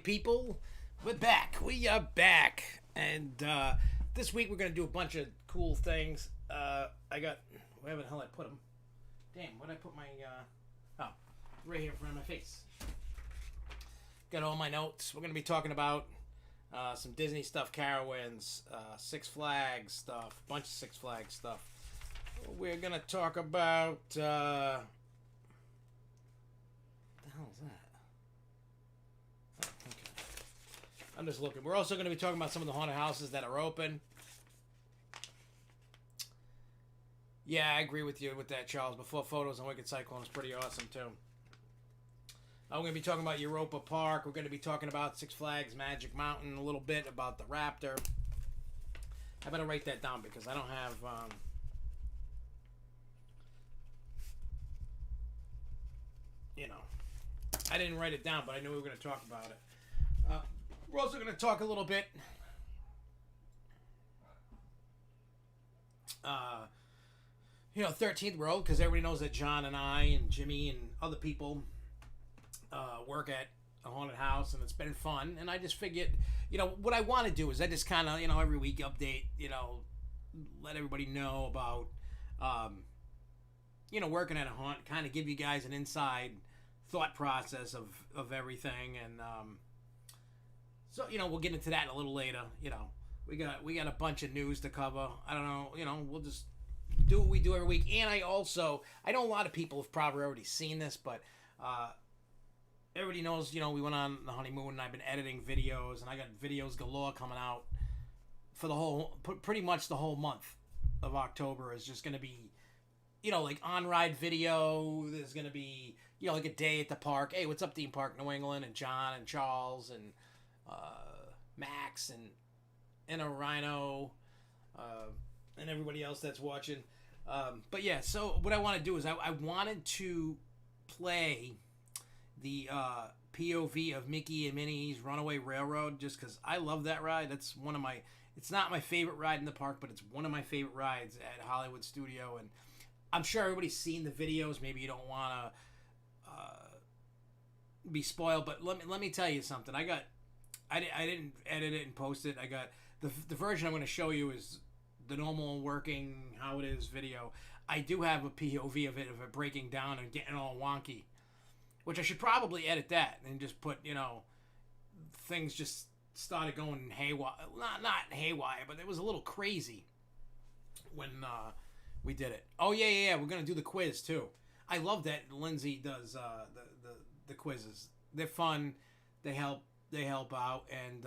people. We're back. We are back. And this week we're going to do a bunch of cool things. Where the hell I put them? Damn, where did I put my, right here in front of my face. Got all my notes. We're going to be talking about some Disney stuff, Carowinds, Six Flags stuff, bunch of Six Flags stuff. We're going to talk about, what the hell is that? Oh, okay. I'm just looking. We're also going to be talking about some of the haunted houses that are open. Yeah, I agree with you with that, Charles. Before Photos on Wicked Cyclone is pretty awesome, too. I'm going to be talking about Europa Park. We're going to be talking about Six Flags Magic Mountain, a little bit about the Raptor. I better write that down because I don't have... I didn't write it down, but I knew we were going to talk about it. We're also going to talk a little bit... 13th Road, because everybody knows that John and I and Jimmy and other people work at a haunted house, and it's been fun. And I just figured, what I want to do is I just kind of, every week update, let everybody know about, working at a haunt, kind of give you guys an inside thought process of everything. And so, we'll get into that a little later. We got a bunch of news to cover. I don't know, we'll just do what we do every week. And I know a lot of people have probably already seen this, but everybody knows, we went on the honeymoon and I've been editing videos, and I got videos galore coming out for pretty much the whole month of October is just going to be, like on-ride video. There's going to be, like a day at the park. Hey, what's up, Theme Park New England, and John and Charles and Max and a Rhino and everybody else that's watching. But yeah, so what I want to do is I wanted to play the POV of Mickey and Minnie's Runaway Railroad, just because I love that ride. That's one of my... It's not my favorite ride in the park, but it's one of my favorite rides at Hollywood Studio. And I'm sure everybody's seen the videos. Maybe you don't want to be spoiled, but let me tell you something. I didn't edit it and post it. I got the version I'm going to show you is the normal working how it is video. I do have a POV of it breaking down and getting all wonky, which I should probably edit that and just put, things just started going haywire. Not haywire, but it was a little crazy when we did it. Oh yeah. We're gonna do the quiz too. I love that Lindsay does the quizzes. They're fun. They help out, and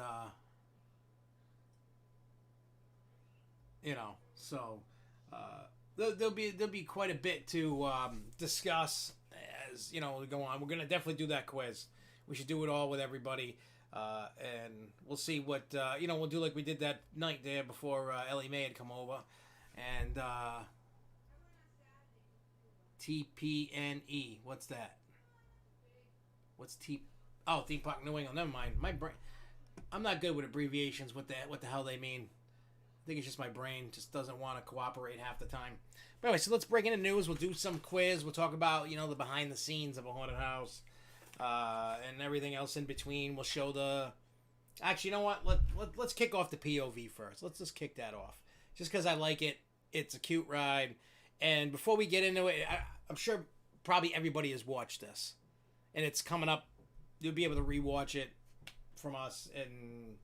so there'll be quite a bit to discuss as we go on. We're gonna definitely do that quiz. We should do it all with everybody, and we'll see what we'll do, like we did that night there before Ellie Mae had come over, and TPNE. What's that? What's T? Oh, Theme Park New England. Never mind. My brain. I'm not good with abbreviations. What the hell they mean? I think it's just my brain just doesn't want to cooperate half the time. But anyway, so let's break into news. We'll do some quiz. We'll talk about, the behind the scenes of a haunted house, and everything else in between. We'll show the... Actually, you know what? Let's kick off the POV first. Let's just kick that off. Just because I like it. It's a cute ride. And before we get into it, I'm sure probably everybody has watched this. And it's coming up. You'll be able to rewatch it from us in...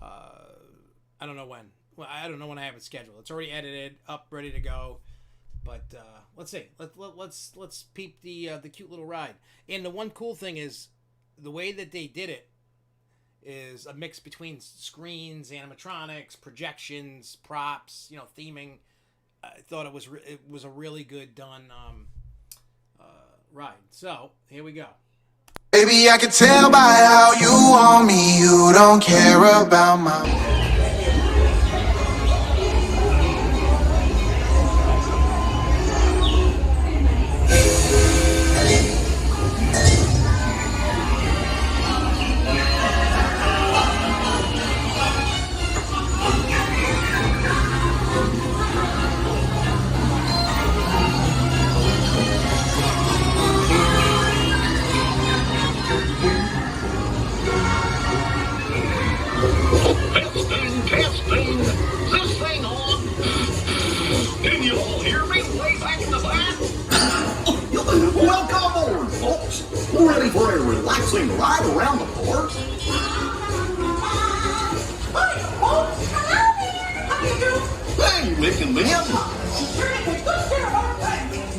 I don't know when. Well, I don't know when I have it scheduled. It's already edited, up, ready to go. But let's see. Let's peep the cute little ride. And the one cool thing is the way that they did it is a mix between screens, animatronics, projections, props, theming. I thought it was a really good done ride. So here we go. Baby, I can tell by how you want me, you don't care about my... relaxing ride around the park? Hey, Mick and Ma'am.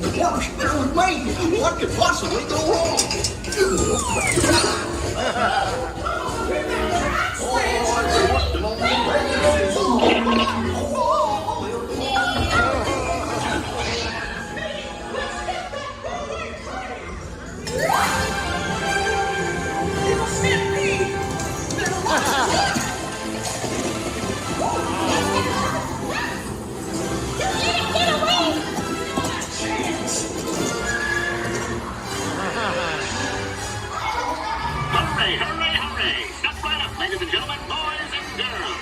The park's there with me. What could possibly go wrong? Hooray, hooray, hooray! Step right up, ladies and gentlemen, boys and girls.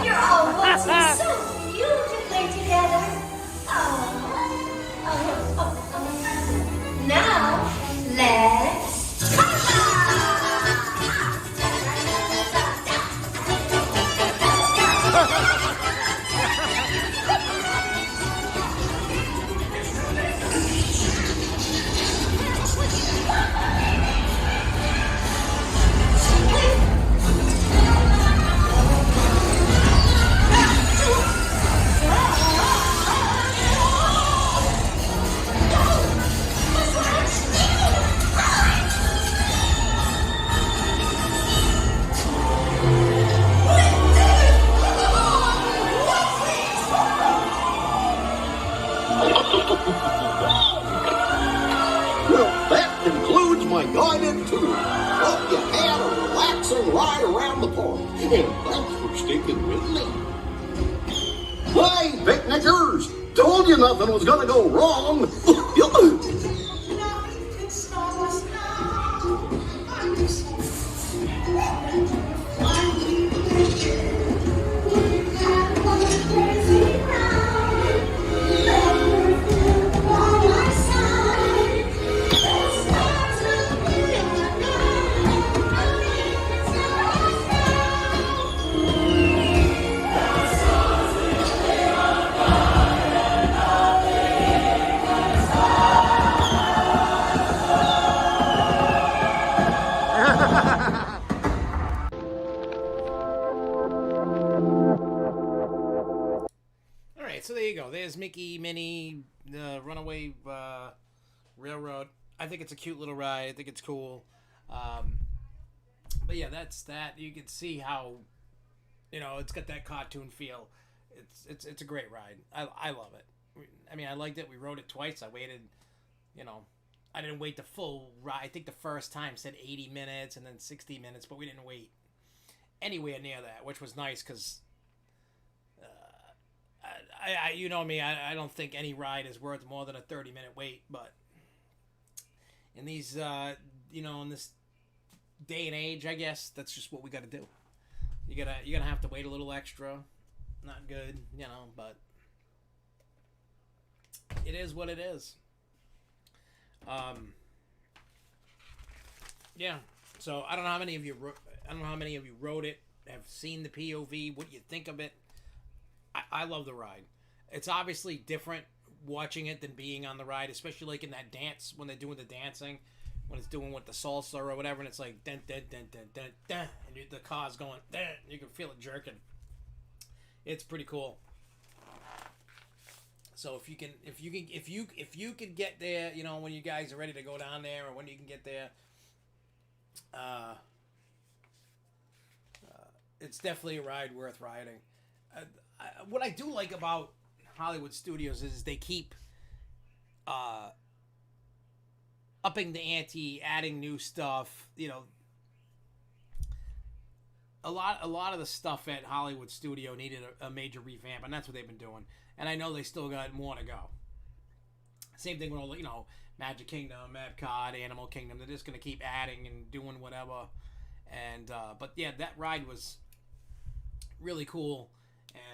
You're all waltzing so beautifully together. Now, let's Well, that concludes my guided tour. Hope you had a relaxing ride around the park. And thanks for sticking with me. Hey, picnickers! Told you nothing was gonna go wrong. So there you go. There's Mickey, Minnie, the Runaway Railroad. I think it's a cute little ride. I think it's cool. But yeah, that's that. You can see how, it's got that cartoon feel. It's a great ride. I love it. I mean, I liked it. We rode it twice. I waited, I didn't wait the full ride. I think the first time said 80 minutes and then 60 minutes, but we didn't wait anywhere near that, which was nice because you know me, I don't think any ride is worth more than a 30-minute wait, but in these in this day and age, I guess that's just what we got to do. You're gonna have to wait a little extra. Not good, but it is what it is. Yeah. So I don't know how many of you wrote it, have seen the POV, what you think of it. I love the ride. It's obviously different watching it than being on the ride, especially like in that dance when they're doing the dancing, when it's doing with the salsa or whatever, and it's like dun dun dun dun dun dun, and the car's going dun, you can feel it jerking. It's pretty cool. So if you can get there, when you guys are ready to go down there, or when you can get there, it's definitely a ride worth riding. What I do like about Hollywood Studios is they keep upping the ante, adding new stuff. A lot of the stuff at Hollywood Studio needed a major revamp, and that's what they've been doing. And I know they still got more to go. Same thing with all Magic Kingdom, Epcot, Animal Kingdom. They're just gonna keep adding and doing whatever. And but yeah, that ride was really cool,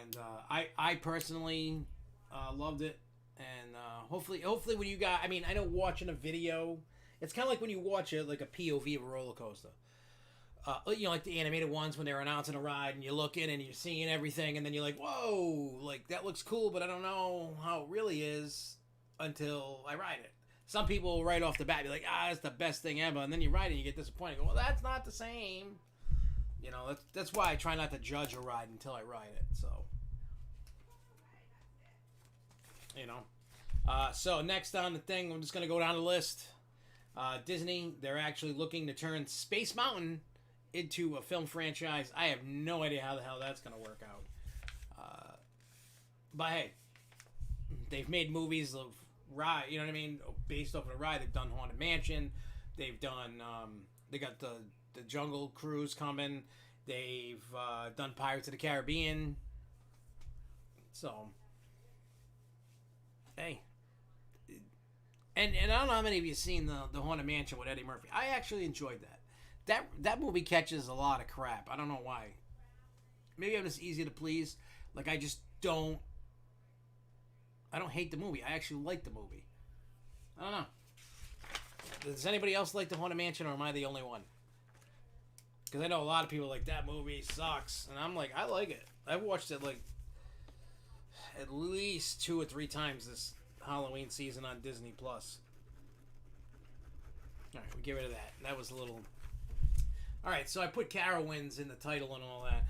and I personally loved it. And hopefully when you guys, I know watching a video, it's kind of like when you watch a POV of a roller coaster. Like the animated ones when they're announcing a ride and you look in and you're seeing everything, and then you're like, whoa, like that looks cool, but I don't know how it really is until I ride it. Some people right off the bat be like, it's the best thing ever, and then you ride it and you get disappointed. Well, that's not the same. That's why I try not to judge a ride until I ride it. So, so next on the thing, I'm just gonna go down the list. Disney, they're actually looking to turn Space Mountain into a film franchise. I have no idea how the hell that's gonna work out. But hey, they've made movies of ride, based off of the ride. They've done Haunted Mansion. They've done they got the Jungle Cruise coming. They've done Pirates of the Caribbean. So hey, and I don't know how many of you seen the Haunted Mansion with Eddie Murphy. I actually enjoyed that. That movie catches a lot of crap. I don't know why. Maybe I'm just easy to please. Like I don't hate the movie. I actually like the movie. I don't know. Does anybody else like the Haunted Mansion, or am I the only one? Because I know a lot of people like that movie sucks, and I'm like, I like it. I've watched it like at least 2 or 3 times this Halloween season on Disney Plus. All right, we get rid of that. That was a little. All right, so I put Carowinds in the title and all that.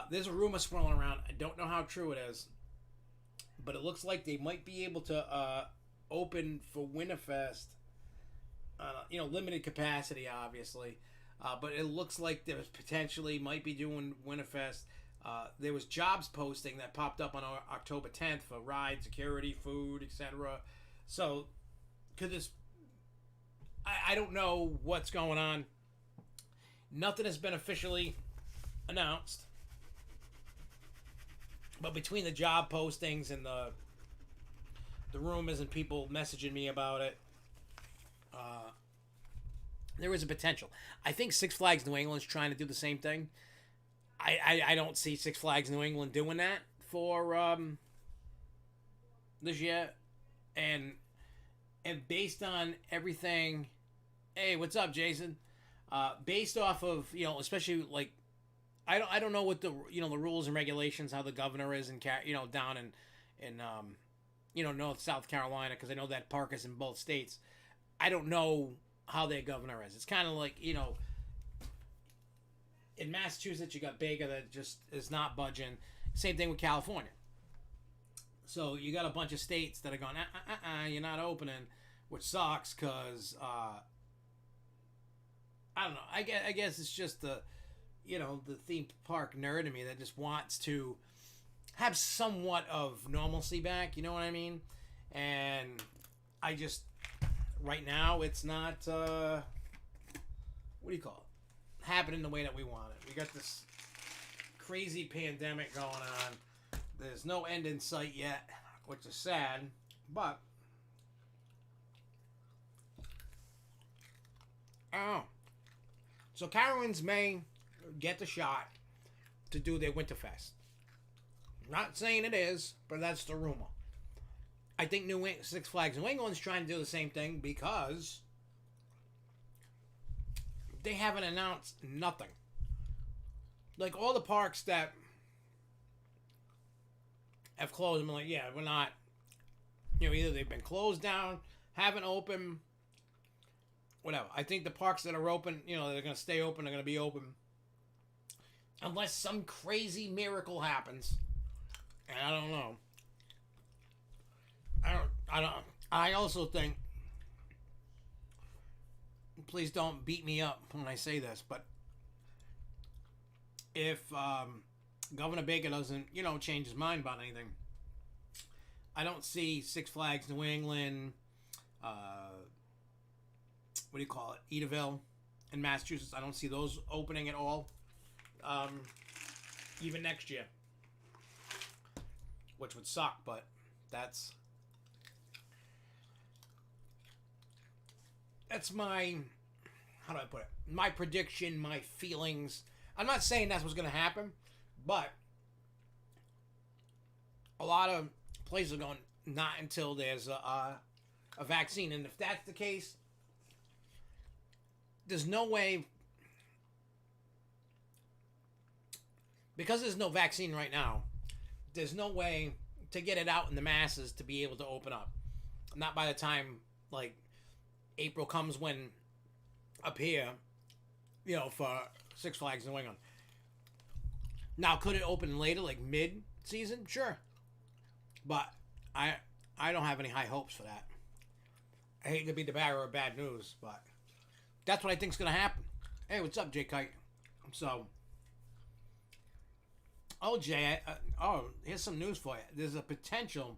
There's a rumor swirling around. I don't know how true it is, but it looks like they might be able to open for Winterfest. Limited capacity, obviously, but it looks like there potentially might be doing Winterfest. There was jobs posting that popped up on October 10th for ride, security, food, etc. So, could this? I don't know what's going on. Nothing has been officially announced. But between the job postings and the rumors and people messaging me about it, there is a potential. I think Six Flags New England is trying to do the same thing. I don't see Six Flags New England doing that for this year. And based on everything, hey, what's up, Jason? Based off of, especially like, I don't know what the the rules and regulations, how the governor is in down in North South Carolina, because I know that park is in both states. I don't know how their governor is. It's kind of like, in Massachusetts you got Baker that just is not budging. Same thing with California. So you got a bunch of states that are going, you're not opening, which sucks because I don't know. I guess it's just the theme park nerd in me that just wants to have somewhat of normalcy back. You know what I mean? And I just, right now, it's not, what do you call it? Happening the way that we want it. We got this crazy pandemic going on. There's no end in sight yet, which is sad, but I don't know. So Carowinds may get the shot to do their Winterfest. Not saying it is, but that's the rumor. I think Six Flags New England's trying to do the same thing because they haven't announced nothing. Like all the parks that have closed, I'm like, yeah, we're not. You know, either they've been closed down, haven't opened, whatever. I think the parks that are open, you know, they're going to stay open, they're going to be open. Unless some crazy miracle happens. And I don't know. I also think, please don't beat me up when I say this, but if Governor Baker doesn't, you know, change his mind about anything, I don't see Six Flags New England, what do you call it, Edaville in Massachusetts. I don't see those opening at all, even next year, which would suck, but that's my, how do I put it, my prediction, my feelings. I'm not saying that's what's going to happen, but a lot of places are going, not until there's a vaccine. And if that's the case, there's no way, because there's no vaccine right now, there's no way to get it out in the masses to be able to open up. Not by the time, like, April comes, when up here, you know, for Six Flags New England. Now, could it open later, like mid-season? Sure. But I don't have any high hopes for that. I hate to be the bearer of bad news, but that's what I think's going to happen. Hey, what's up, Jay Kite? So, oh, Jay, here's some news for you. There's a potential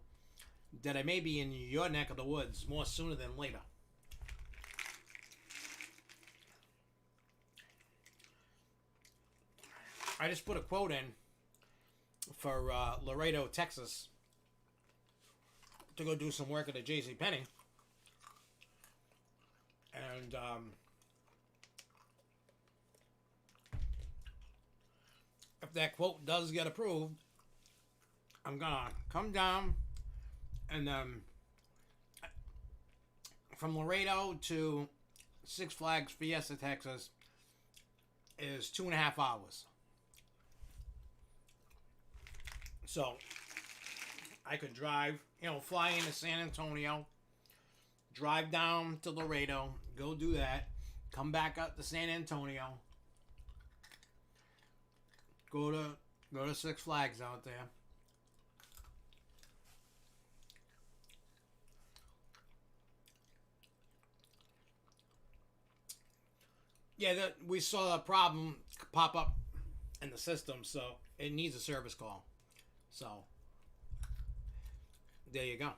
that I may be in your neck of the woods more sooner than later. I just put a quote in for Laredo, Texas, to go do some work at a JCPenney. And if that quote does get approved, I'm gonna come down and from Laredo to Six Flags Fiesta, Texas is 2.5 hours. So I could drive, you know, fly into San Antonio, drive down to Laredo, go do that, come back up to San Antonio, go to Six Flags out there. Yeah, we saw a problem pop up in the system, so it needs a service call. So, there you go.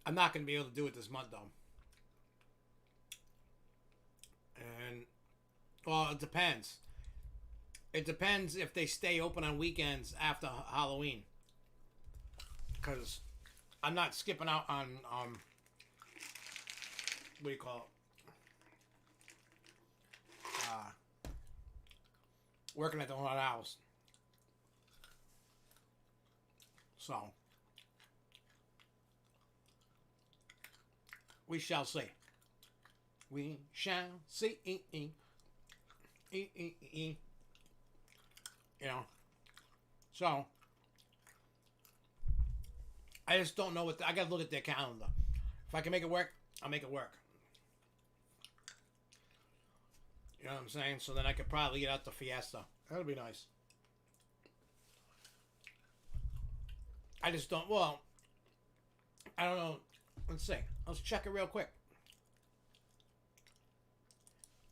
I'm not going to be able to do it this month, though. And, well, it depends. It depends if they stay open on weekends after Halloween. Because I'm not skipping out on, what do you call it? Working at the haunted house. So, we shall see. We shall see. You know. So, I just don't know what I gotta look at their calendar. If I can make it work, I'll make it work. You know what I'm saying? So then I could probably get out the Fiesta. That'll be nice. I just don't, well, I don't know. Let's see. Let's check it real quick.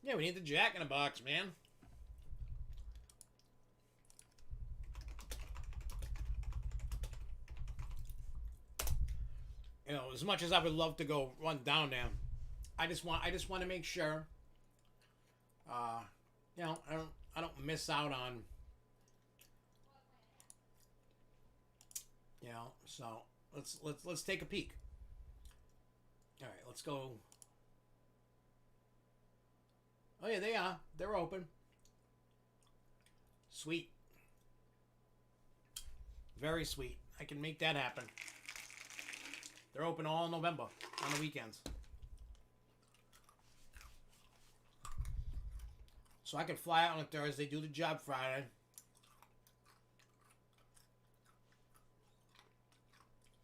Yeah, we need the Jack in the Box, man. You know, as much as I would love to go run down there, I just want to make sure, you know, I don't miss out on, you know. So let's take a peek. All right, let's go. Oh yeah, they are. They're open. Sweet. Very sweet. I can make that happen. They're open all November on the weekends. So I could fly out on a Thursday, do the job Friday.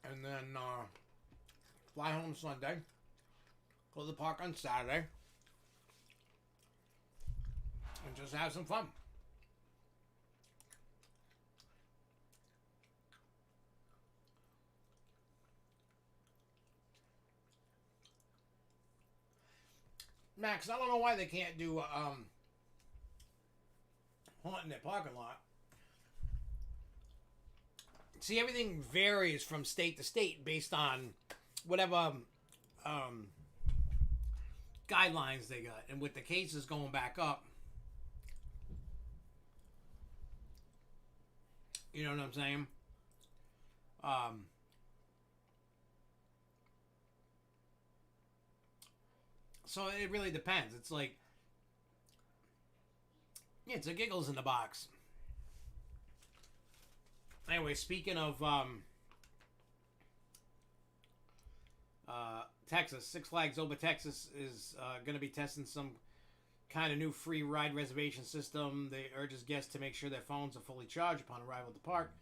And then fly home Sunday. Go to the park on Saturday. And just have some fun. Max, I don't know why they can't do haunting their parking lot. See, everything varies from state to state based on whatever guidelines they got. And with the cases going back up, you know what I'm saying? So it really depends. It's like, yeah, it's a giggles in the box. Anyway, speaking of Texas, Six Flags Over Texas is going to be testing some kind of new free ride reservation system. They urges guests to make sure their phones are fully charged upon arrival at the park,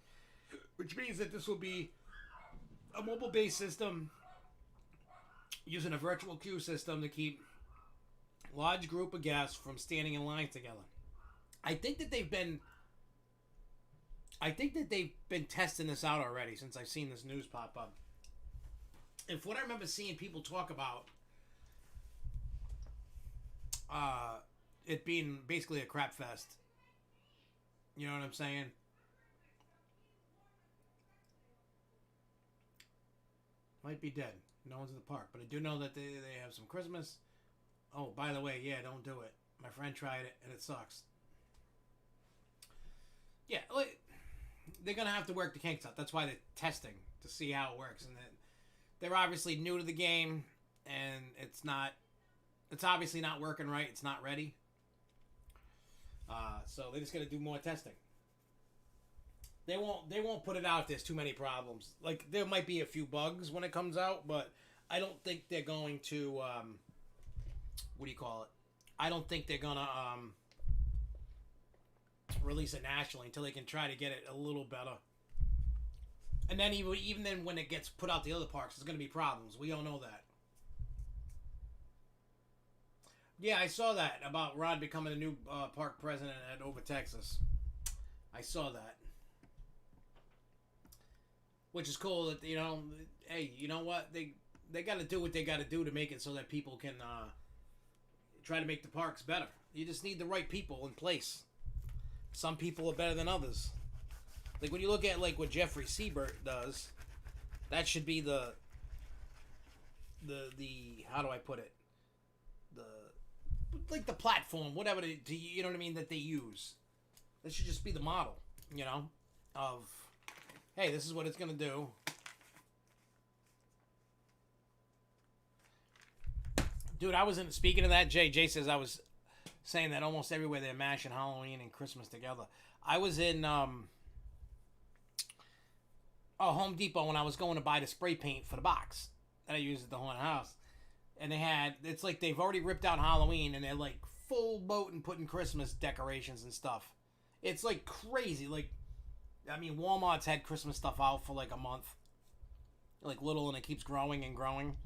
which means that this will be a mobile-based system using a virtual queue system to keep large group of guests from standing in line together. I think that they've been testing this out already since I've seen this news pop up. And from what I remember seeing people talk about it being basically a crap fest. You know what I'm saying? Might be dead. No one's in the park. But I do know that they have some Christmas. Oh, by the way, yeah, don't do it. My friend tried it, and it sucks. Yeah, like, they're going to have to work the kinks out. That's why they're testing to see how it works. And they're obviously new to the game, and it's obviously not working right. It's not ready. So they're just going to do more testing. They won't put it out if there's too many problems. Like, there might be a few bugs when it comes out, but I don't think they're going to, what do you call it? I don't think they're going to release it nationally until they can try to get it a little better. And then even then when it gets put out the other parks, there's going to be problems. We all know that. Yeah, I saw that about Rod becoming a new park president at Over Texas. I saw that. Which is cool that, you know, hey, you know what? They got to do what they got to do to make it so that people can try to make the parks better. You just need the right people in place. Some people are better than others. Like, when you look at, like, what Jeffrey Siebert does, that should be the how do I put it? The platform, whatever, you know what I mean, that they use. That should just be the model, you know, of, hey, this is what it's going to do. Dude, speaking of that, Jay says I was saying that almost everywhere they're mashing Halloween and Christmas together. I was in Home Depot when I was going to buy the spray paint for the box that I use at the haunted house. And it's like they've already ripped out Halloween and they're like full boat and putting Christmas decorations and stuff. It's like crazy. Like, I mean, Walmart's had Christmas stuff out for like a month. Like little, and it keeps growing and growing.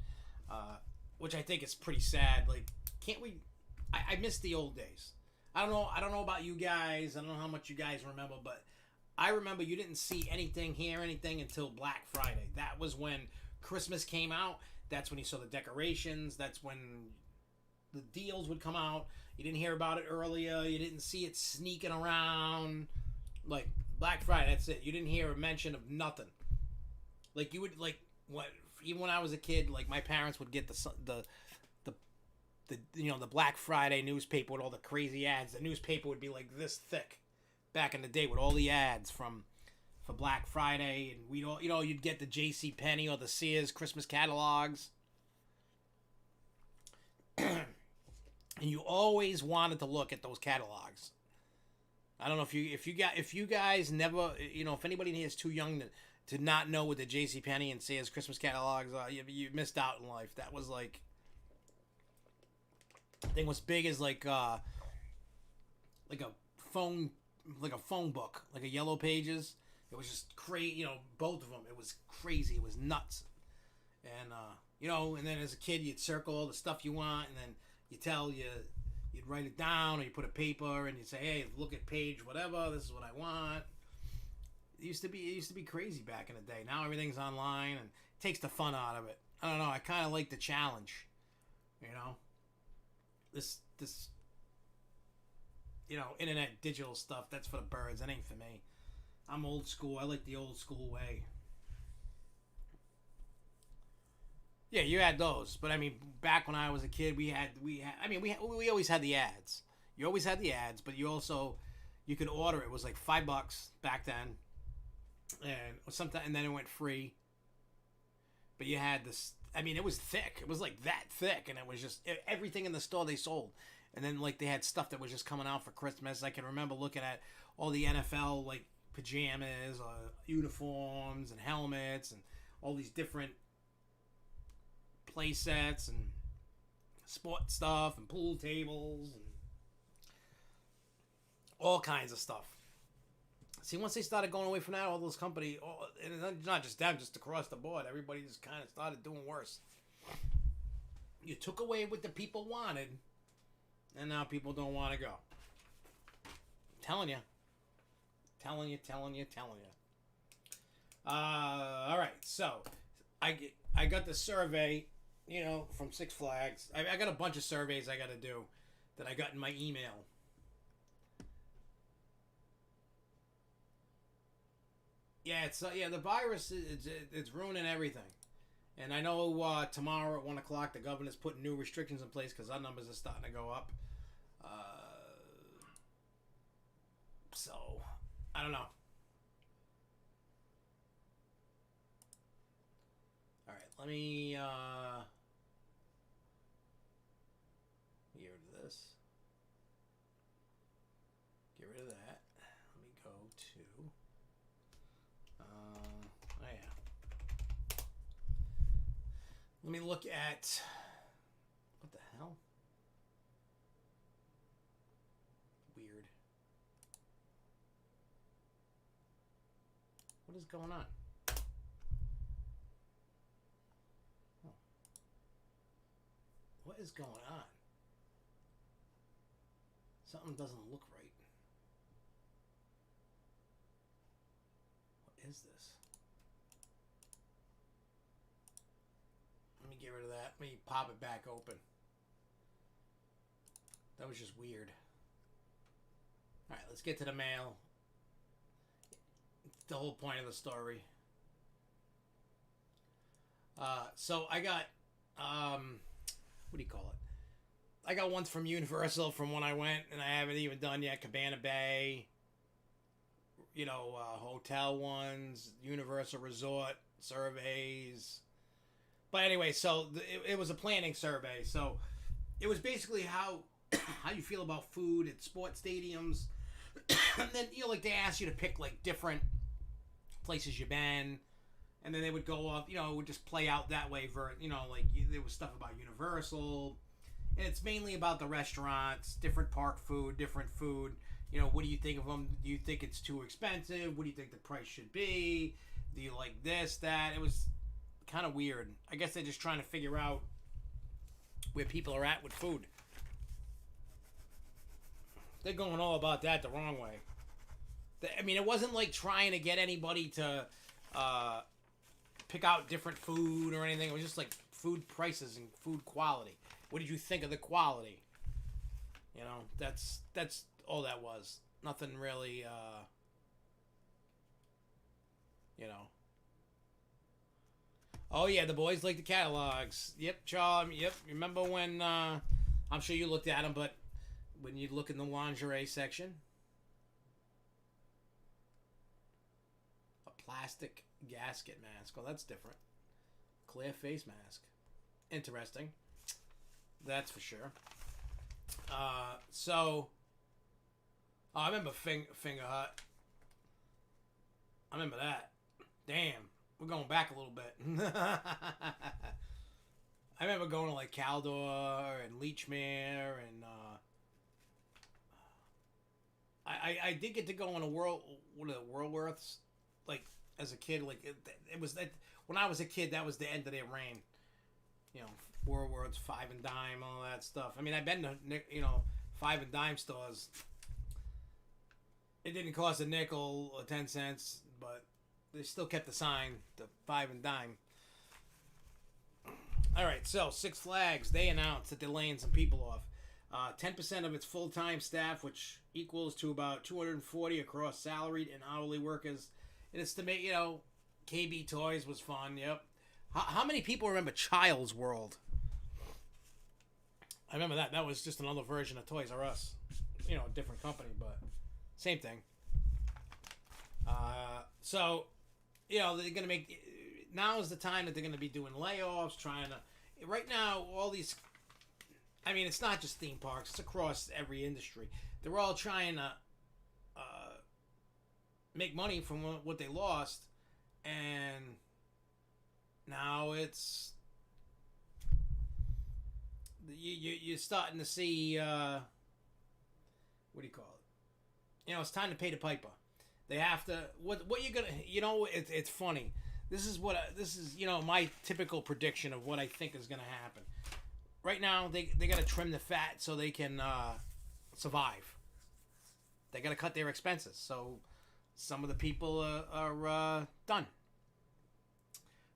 Which I think is pretty sad. Like, can't we... I miss the old days. I don't know about you guys. I don't know how much you guys remember, but I remember you didn't see anything, hear anything until Black Friday. That was when Christmas came out. That's when you saw the decorations. That's when the deals would come out. You didn't hear about it earlier. You didn't see it sneaking around. Like, Black Friday, that's it. You didn't hear a mention of nothing. Like, you would, like, what? Even when I was a kid, like, my parents would get the you know, the Black Friday newspaper with all the crazy ads. The newspaper would be like this thick back in the day with all the ads for Black Friday, and we'd all, you know, you'd get the JCPenney or the Sears Christmas catalogs. and you always wanted to look at those catalogs. I don't know if you guys never, if anybody here is too young to not know what the JCPenney and Sears Christmas catalogs are, you missed out in life. That was like, I think what's big is like a phone book, like a Yellow Pages. It was just crazy, both of them. It was crazy. It was nuts. And and then as a kid you'd circle all the stuff you want, and then you'd write it down, or you put a paper and you'd say, hey, look at page whatever, this is what I want. It used to be crazy back in the day. Now everything's online and it takes the fun out of it. I don't know, I kind of like the challenge. This internet digital stuff, that's for the birds. That ain't for me. I'm old school. I like the old school way. Yeah, you had those, but I mean, back when I was a kid, we always had the ads. You always had the ads, but you could order it. It was like $5 back then, and then it went free. But you had this. I mean, it was thick. It was like that thick, and it was just everything in the store they sold. And then like they had stuff that was just coming out for Christmas. I can remember looking at all the NFL like pajamas, uniforms, and helmets, and all these different play sets and sport stuff and pool tables and all kinds of stuff. See, once they started going away from that, all those companies, and not just them, just across the board, everybody just kind of started doing worse. You took away what the people wanted, and now people don't want to go. Telling you. All right, so I got the survey, from Six Flags. I got a bunch of surveys I got to do that I got in my email. Yeah, the virus it's ruining everything, and I know tomorrow at 1 o'clock the governor's putting new restrictions in place because our numbers are starting to go up. So I don't know. All right, let me get rid of this. Get rid of that. Let me go to. Oh yeah. Let me look at. What the hell? Weird. What is going on? Oh. What is going on? Something doesn't look right. What is this? Let me get rid of that. Let me pop it back open. That was just weird. Alright, let's get to the mail. It's the whole point of the story. So I got, what do you call it? I got ones from Universal from when I went, and I haven't even done yet. Cabana Bay, hotel ones, Universal Resort surveys. But anyway, so it was a planning survey. So it was basically how you feel about food at sports stadiums. And then, like they asked you to pick like different places you've been. And then they would go off, it would just play out that way for, there was stuff about Universal. And it's mainly about the restaurants, different park food, different food. What do you think of them? Do you think it's too expensive? What do you think the price should be? Do you like this, that? It was kind of weird. I guess they're just trying to figure out where people are at with food. They're going all about that the wrong way. I mean, it wasn't like trying to get anybody to pick out different food or anything. It was just like food prices and food quality. What did you think of the quality? That's all that was. Nothing really, Oh, yeah, the boys like the catalogs. Yep, Charles. Yep, remember when, I'm sure you looked at them, but when you look in the lingerie section, a plastic gasket mask. Oh, that's different. Clear face mask. Interesting. That's for sure. I remember Finger Hut. I remember that. Damn, we're going back a little bit. I remember going to like Caldor and Leechmere, and I did get to go on a Worldworths, like as a kid. Like it was that when I was a kid, that was the end of their reign. You know, Worldworths, Five and Dime, all that stuff. I mean, I've been to Five and Dime stores. It didn't cost a nickel or 10 cents, but they still kept the sign, the Five and Dime. All right, so Six Flags, they announced that they're laying some people off. 10% of its full-time staff, which equals to about 240 across salaried and hourly workers. And it's to make, KB Toys was fun, yep. How many people remember Child's World? I remember that. That was just another version of Toys R Us. A different company, but same thing. So, they're going to make... Now is the time that they're going to be doing layoffs, trying to... Right now, all these... I mean, it's not just theme parks. It's across every industry. They're all trying to make money from what they lost. And now it's... You're starting to see... what do you call it? It's time to pay the piper. They have to... What you're going to... It's funny. This is my typical prediction of what I think is going to happen. Right now, they got to trim the fat so they can survive. They got to cut their expenses. So some of the people are done.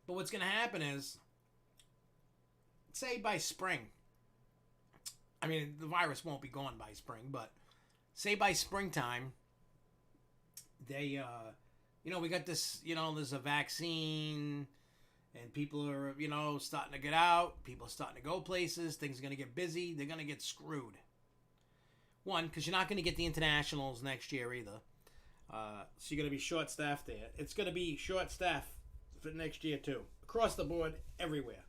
But what's going to happen is, say by spring, I mean, the virus won't be gone by spring, but say by springtime, they... we got this, there's a vaccine and people are, starting to get out. People are starting to go places. Things are going to get busy. They're going to get screwed. One, because you're not going to get the internationals next year either. So you're going to be short-staffed there. It's going to be short-staffed for next year too. Across the board, everywhere.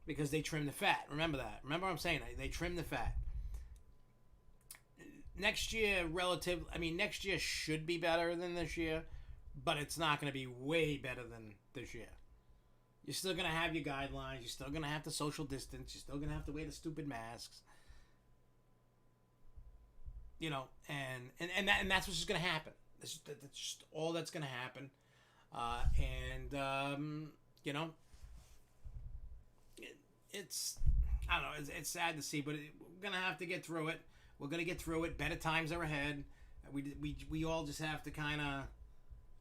Because they trim the fat. Remember that. Remember what I'm saying? They trim the fat. Next year, next year should be better than this year, but it's not going to be way better than this year. You're still going to have your guidelines. You're still going to have to social distance. You're still going to have to wear the stupid masks. And that's what's just going to happen. That's just all that's going to happen. It's, I don't know, it's sad to see, but we're going to have to get through it. We're going to get through it. Better times are ahead. We all just have to kind of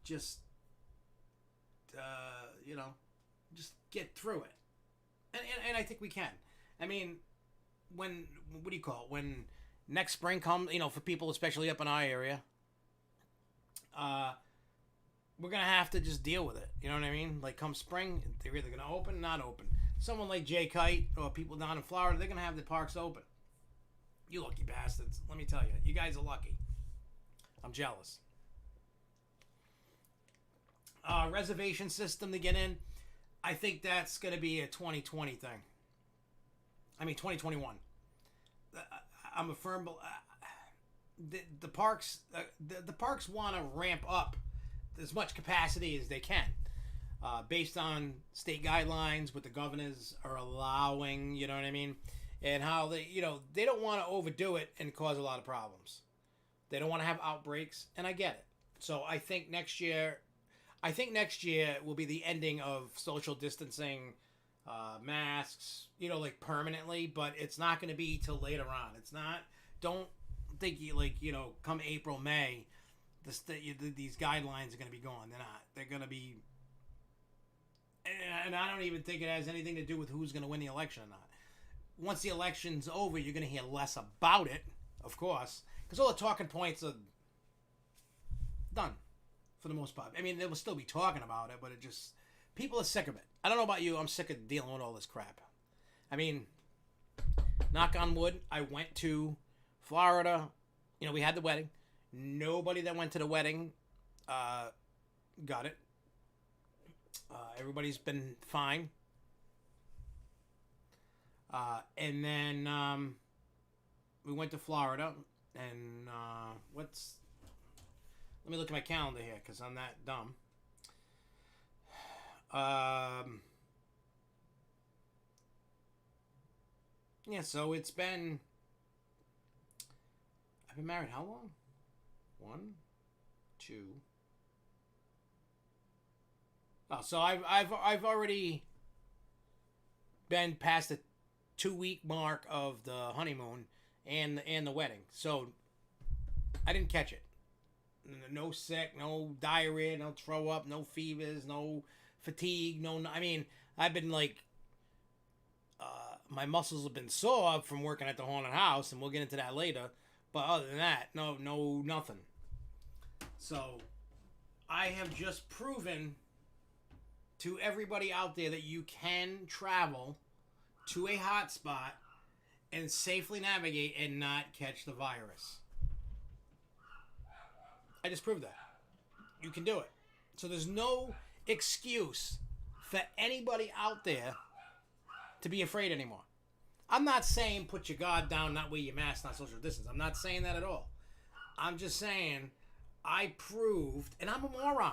just get through it. And I think we can. I mean, what do you call it? When next spring comes, for people, especially up in our area, we're going to have to just deal with it. You know what I mean? Like come spring, they're either going to open or not open. Someone like Jay Kite or people down in Florida, they're going to have the parks open. You lucky bastards. Let me tell you. You guys are lucky. I'm jealous. Reservation system to get in. I think that's going to be a 2020 thing. 2021. I'm a firm... the parks want to ramp up as much capacity as they can. Based on state guidelines, what the governors are allowing, you know what I mean? And how they don't want to overdo it and cause a lot of problems. They don't want to have outbreaks, and I get it. So I think next year will be the ending of social distancing, masks, like permanently, but it's not going to be till later on. It's not, don't think come April, May, these guidelines are going to be gone. They're not. They're going to be, and I don't even think it has anything to do with who's going to win the election or not. Once the election's over, you're going to hear less about it, of course, because all the talking points are done for the most part. I mean, they will still be talking about it, but it just... People are sick of it. I don't know about you. I'm sick of dealing with all this crap. I mean, knock on wood, I went to Florida. We had the wedding. Nobody that went to the wedding got it. Everybody's been fine. And then we went to Florida, and let me look at my calendar here because I'm that dumb. Yeah, so it's been. I've been married how long? 1, 2. Oh, so I've already been past the 2-week mark of the honeymoon and the wedding. So I didn't catch it. No sick, no diarrhea, no throw up, no fevers, no fatigue, no. I mean, I've been like, my muscles have been sore from working at the haunted house, and we'll get into that later. But other than that, no, nothing. So I have just proven to everybody out there that you can travel to a hotspot and safely navigate and not catch the virus. I just proved that. You can do it. So there's no excuse for anybody out there to be afraid anymore. I'm not saying put your guard down, not wear your mask, not social distance. I'm not saying that at all. I'm just saying I proved, and I'm a moron.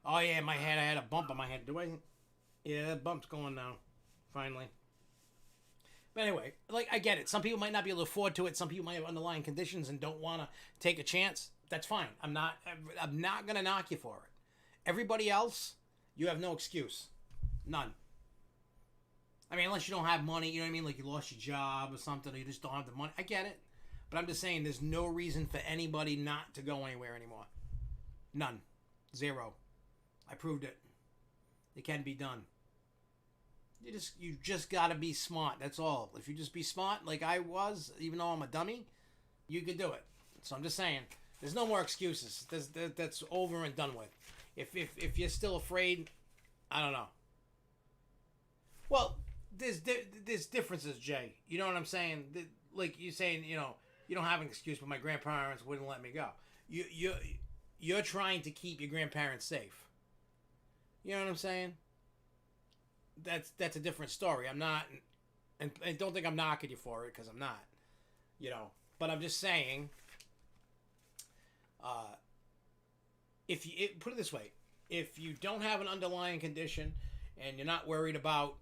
Oh yeah, I had a bump on my head. Do I? Yeah, that bump's going now. Finally. But anyway, like, I get it. Some people might not be able to afford to it. Some people might have underlying conditions and don't want to take a chance. That's fine. I'm not gonna knock you for it. Everybody else, you have no excuse. None. I mean, unless you don't have money, you know what I mean? Like you lost your job or something, or you just don't have the money. I get it. But I'm just saying there's no reason for anybody not to go anywhere anymore. None. Zero. I proved it. It can be done. You just gotta be smart. That's all. If you just be smart, like I was, even though I'm a dummy, you could do it. So I'm just saying, there's no more excuses. That's over and done with. If you're still afraid, I don't know. Well, there's differences, Jay. You know what I'm saying? Like you saying, you don't have an excuse, but my grandparents wouldn't let me go. You're trying to keep your grandparents safe. You know what I'm saying? That's a different story. I'm not, and don't think I'm knocking you for it, because I'm not. But I'm just saying. Put it this way, if you don't have an underlying condition, and you're not worried about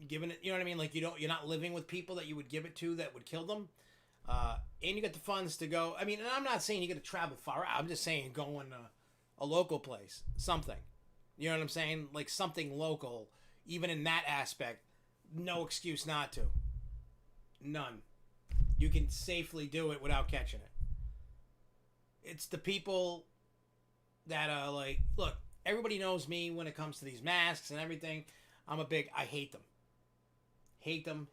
giving it, you know what I mean? Like you're not living with people that you would give it to that would kill them, and you got the funds to go. I mean, and I'm not saying you got to travel far out. I'm just saying going to a local place, something. You know what I'm saying? Like something local. Even in that aspect, no excuse not to. None. You can safely do it without catching it. It's the people that are like, look, everybody knows me when it comes to these masks and everything. I hate them. Hate them.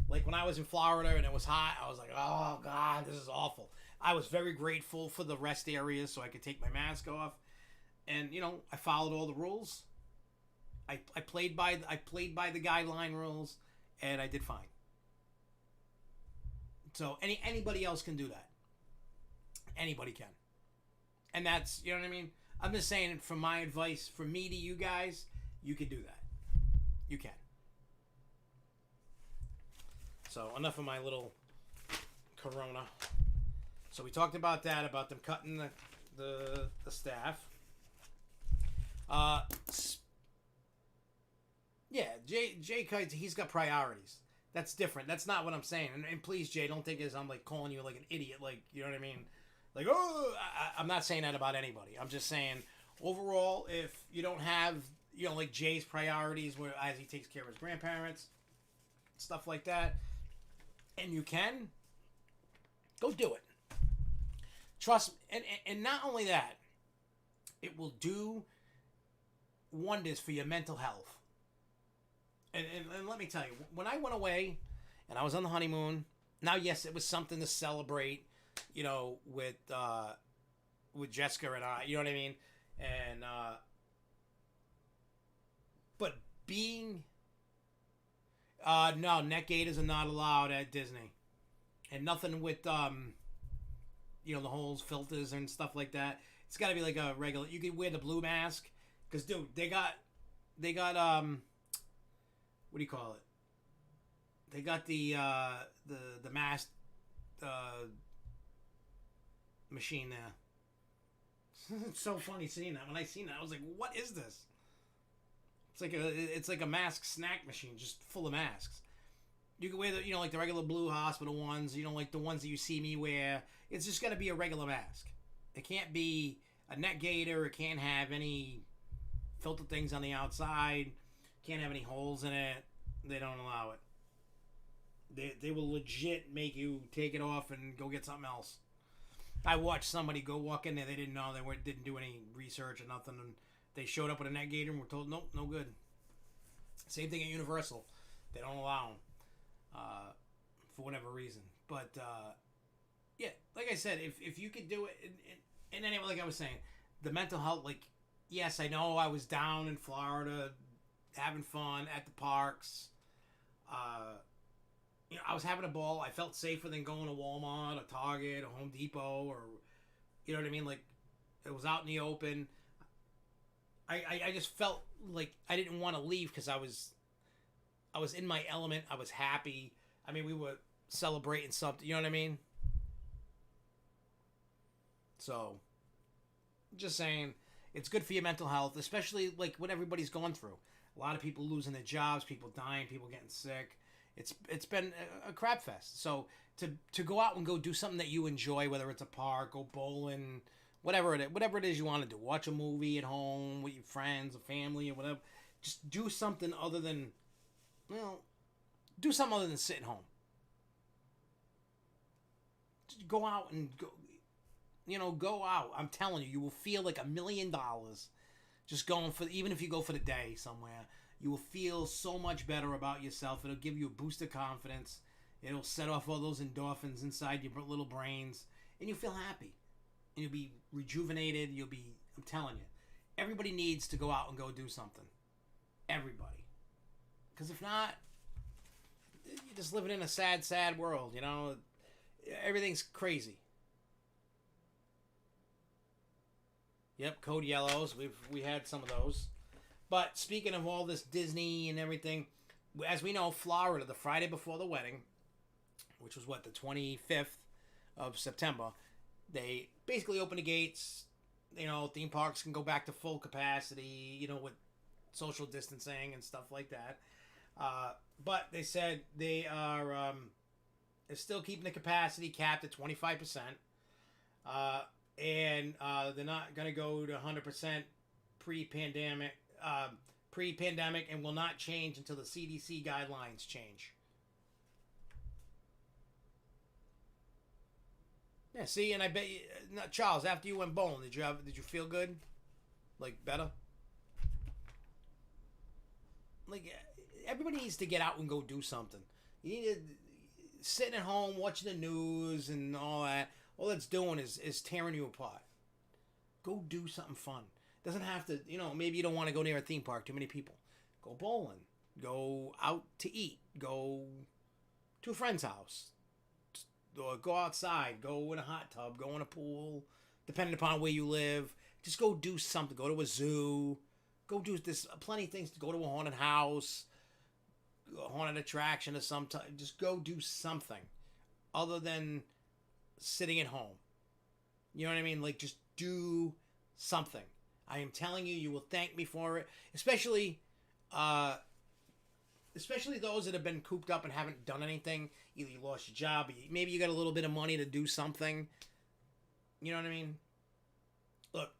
Like when I was in Florida and it was hot, I was like, oh God, this is awful. I was very grateful for the rest areas so I could take my mask off. And, I followed all the rules. I played by the guideline rules, and I did fine. So anybody else can do that. Anybody can. And that's, you know what I mean? I'm just saying, from my advice, from me to you guys, you can do that. You can. So enough of my little corona. So we talked about that, about them cutting the staff. Yeah, Jay, he's got priorities. That's different. That's not what I'm saying. And please, Jay, don't think I'm like calling you like an idiot. Like, you know what I mean? Like, I'm not saying that about anybody. I'm just saying, overall, if you don't have, like Jay's priorities, where as he takes care of his grandparents, stuff like that, and you can, go do it. Trust me. And not only that, it will do wonders for your mental health. And let me tell you, when I went away and I was on the honeymoon, now, yes, it was something to celebrate, with Jessica and I, you know what I mean? And, but being, no, neck gaiters are not allowed at Disney. And nothing with, the whole filters and stuff like that. It's got to be like a regular, you can wear the blue mask. Because, dude, they got, what do you call it? They got the mask machine there. It's so funny seeing that. When I seen that, I was like, "What is this?" It's like a mask snack machine, just full of masks. You can wear the like the regular blue hospital ones. Like the ones that you see me wear. It's just gonna be a regular mask. It can't be a neck gaiter. It can't have any filter things on the outside. Can't have any holes in it. They don't allow it. They will legit make you take it off and go get something else. I watched somebody go walk in there. They didn't know. Didn't do any research or nothing. And they showed up with a neck gaiter and were told, nope, no good. Same thing at Universal. They don't allow them for whatever reason. But, yeah, like I said, if you could do it, and anyway, like I was saying, the mental health, like, yes, I know I was down in Florida having fun at the parks. I was having a ball. I felt safer than going to Walmart or Target or Home Depot or, you know what I mean? Like, it was out in the open. I just felt like I didn't want to leave because I was in my element. I was happy. I mean, we were celebrating something. You know what I mean? So, just saying, it's good for your mental health, especially like what everybody's going through. A lot of people losing their jobs, people dying, people getting sick. It's been a crap fest. So to go out and go do something that you enjoy, whether it's a park, go bowling, whatever it is you want to do, watch a movie at home with your friends or family or whatever, just do something other than sitting home. Just go out and go out. I'm telling you, you will feel like $1 million just going even if you go for the day somewhere. You will feel so much better about yourself. It'll give you a boost of confidence. It'll set off all those endorphins inside your little brains. And you'll feel happy. And you'll be rejuvenated. I'm telling you. Everybody needs to go out and go do something. Everybody. Because if not, you're just living in a sad, sad world, Everything's crazy. Yep, code yellows. We had some of those. But speaking of all this Disney and everything, as we know, Florida, the Friday before the wedding, which was the 25th of September, they basically opened the gates. Theme parks can go back to full capacity, with social distancing and stuff like that. But they said they're still keeping the capacity capped at 25%. And they're not going to go to 100% pre-pandemic and will not change until the CDC guidelines change. Yeah, see, and I bet you, Charles, after you went bowling, did you feel good? Like better? Like everybody needs to get out and go do something. You need to sitting at home watching the news and all that. All that's doing is tearing you apart. Go do something fun. Doesn't have to, maybe you don't want to go near a theme park, too many people. Go bowling. Go out to eat. Go to a friend's house. Or go outside. Go in a hot tub. Go in a pool. Depending upon where you live. Just go do something. Go to a zoo. Go do this. Plenty of things to go to a haunted house. A haunted attraction of some type. Just go do something. Other than sitting at home. You know what I mean? Like, just do something. I am telling you, you will thank me for it. Especially those that have been cooped up and haven't done anything. Either you lost your job, maybe you got a little bit of money to do something. You know what I mean? Look,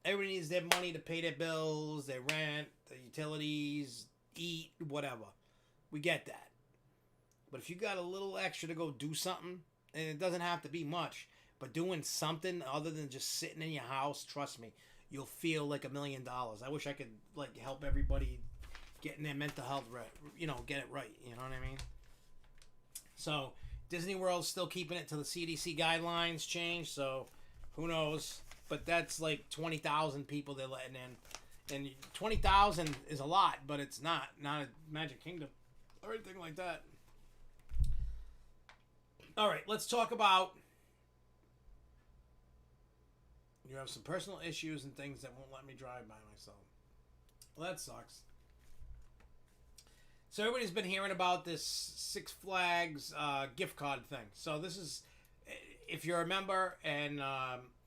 everybody needs their money to pay their bills, their rent, their utilities, eat, whatever. We get that. But if you got a little extra to go do something, and it doesn't have to be much, but doing something other than just sitting in your house, trust me, you'll feel like $1 million. I wish I could help everybody get in their mental health right, get it right. You know what I mean? So Disney World's still keeping it till the CDC guidelines change. So who knows? But that's like 20,000 people they're letting in, and 20,000 is a lot, but it's not a Magic Kingdom or anything like that. All right, let's talk about. You have some personal issues and things that won't let me drive by myself. Well, that sucks. So everybody's been hearing about this Six Flags gift card thing. So this is, if you're a member and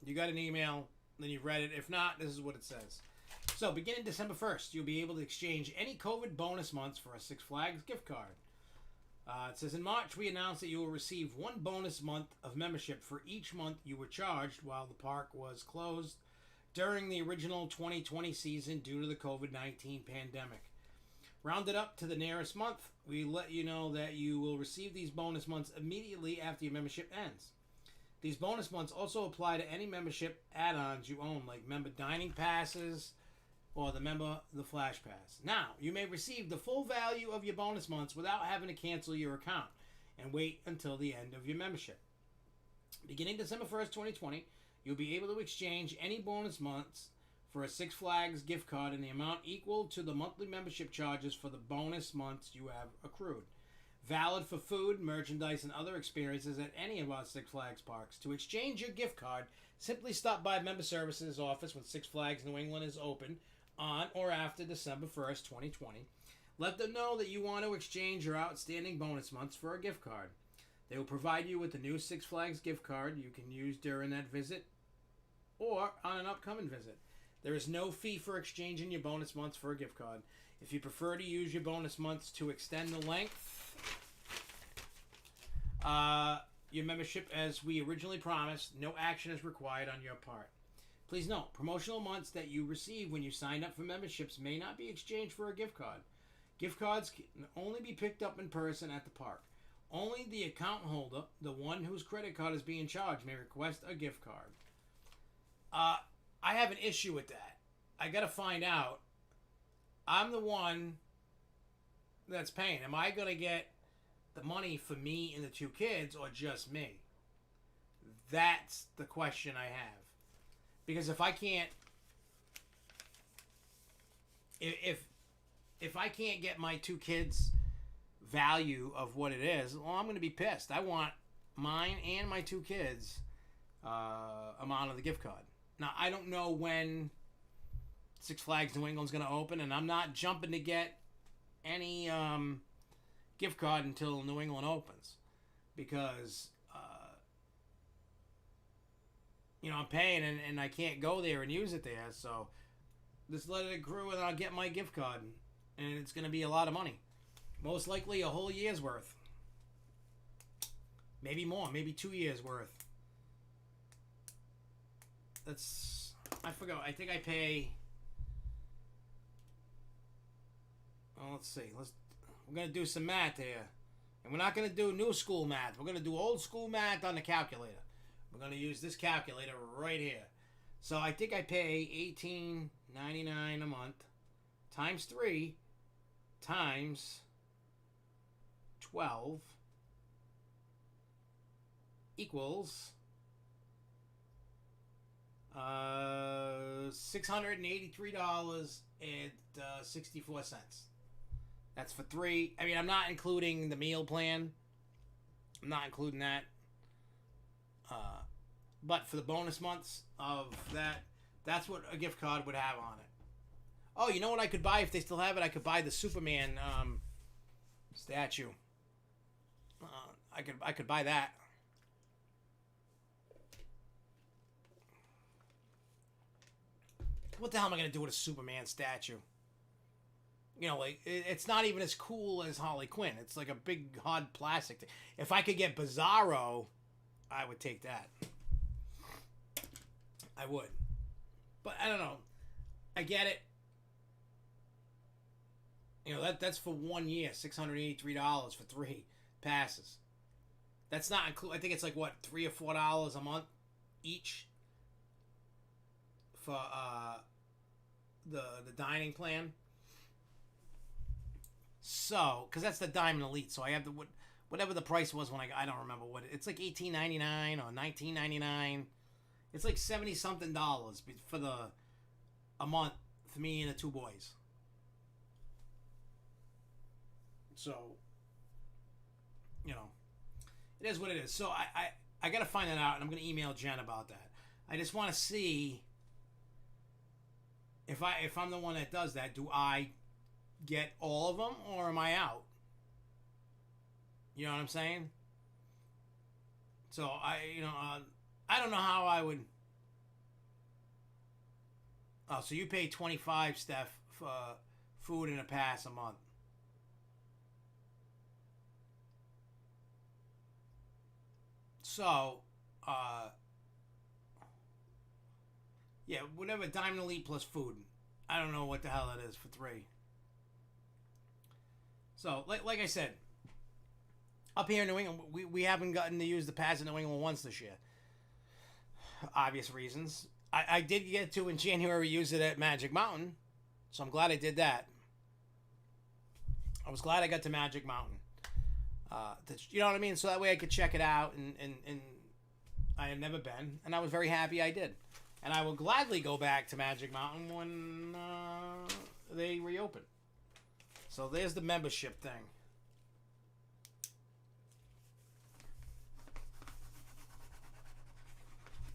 you got an email, then you've read it. If not, this is what it says. So beginning December 1st, you'll be able to exchange any COVID bonus months for a Six Flags gift card. It says, in March, we announced that you will receive one bonus month of membership for each month you were charged while the park was closed during the original 2020 season due to the COVID-19 pandemic. Rounded up to the nearest month, we let you know that you will receive these bonus months immediately after your membership ends. These bonus months also apply to any membership add-ons you own, like member dining passes or the Flash Pass. Now, you may receive the full value of your bonus months without having to cancel your account and wait until the end of your membership. Beginning December 1st, 2020, you'll be able to exchange any bonus months for a Six Flags gift card in the amount equal to the monthly membership charges for the bonus months you have accrued. Valid for food, merchandise, and other experiences at any of our Six Flags parks. To exchange your gift card, simply stop by Member Services office when Six Flags New England is open on or after December 1st, 2020. Let them know that you want to exchange your outstanding bonus months for a gift card. They will provide you with the new Six Flags gift card you can use during that visit or on an upcoming visit. There is no fee for exchanging your bonus months for a gift card. If you prefer to use your bonus months to extend the length, your membership as we originally promised, no action is required on your part. Please note, promotional months that you receive when you sign up for memberships may not be exchanged for a gift card. Gift cards can only be picked up in person at the park. Only the account holder, the one whose credit card is being charged, may request a gift card. I have an issue with that. I gotta find out. I'm the one that's paying. Am I gonna get the money for me and the two kids, or just me? That's the question I have. Because if I can't, if I can't get my two kids' value of what it is, well, I'm going to be pissed. I want mine and my two kids' amount of the gift card. Now, I don't know when Six Flags New England's going to open, and I'm not jumping to get any gift card until New England opens, because I'm paying and I can't go there and use it there. So just let it accrue and I'll get my gift card. And it's going to be a lot of money. Most likely a whole year's worth. Maybe more. Maybe 2 years worth. I forgot. I think I pay... Well, let's see. We're going to do some math here. And we're not going to do new school math. We're going to do old school math on the calculator. We're going to use this calculator right here. So I think I pay $18.99 a month times 3 times 12 equals $683.64. That's for 3. I mean, I'm not including the meal plan. I'm not including that. But for the bonus months of that, that's what a gift card would have on it. Oh, you know what I could buy if they still have it? I could buy the Superman statue. I could buy that. What the hell am I gonna do with a Superman statue? Like it's not even as cool as Harley Quinn. It's like a big hard plastic thing. If I could get Bizarro, I would take that. I would. But I don't know. I get it. That's for 1 year, $683 for 3 passes. That's not include. I think it's like what, $3 or $4 a month each for the dining plan. So, because that's the Diamond Elite, so I have whatever the price was when I don't remember what it's like $18.99 or $19.99. It's like $70 something for a month for me and the 2 boys. So, it is what it is. So I got to find that out, and I'm going to email Jen about that. I just want to see if I'm the one that does that. Do I get all of them, or am I out? You know what I'm saying? So I don't know how I would. Oh, so you pay 25, Steph, for food and a pass a month. So, yeah, whatever, Diamond Elite plus food. I don't know what the hell that is for 3. So, like I said, up here in New England, we haven't gotten to use the pass in New England once this year. Obvious reasons. I did get to, in January, use it at Magic Mountain, so I'm glad I did that. I was glad I got to Magic Mountain. You know what I mean? So that way I could check it out, and I have never been, and I was very happy I did. And I will gladly go back to Magic Mountain when they reopen. So there's the membership thing.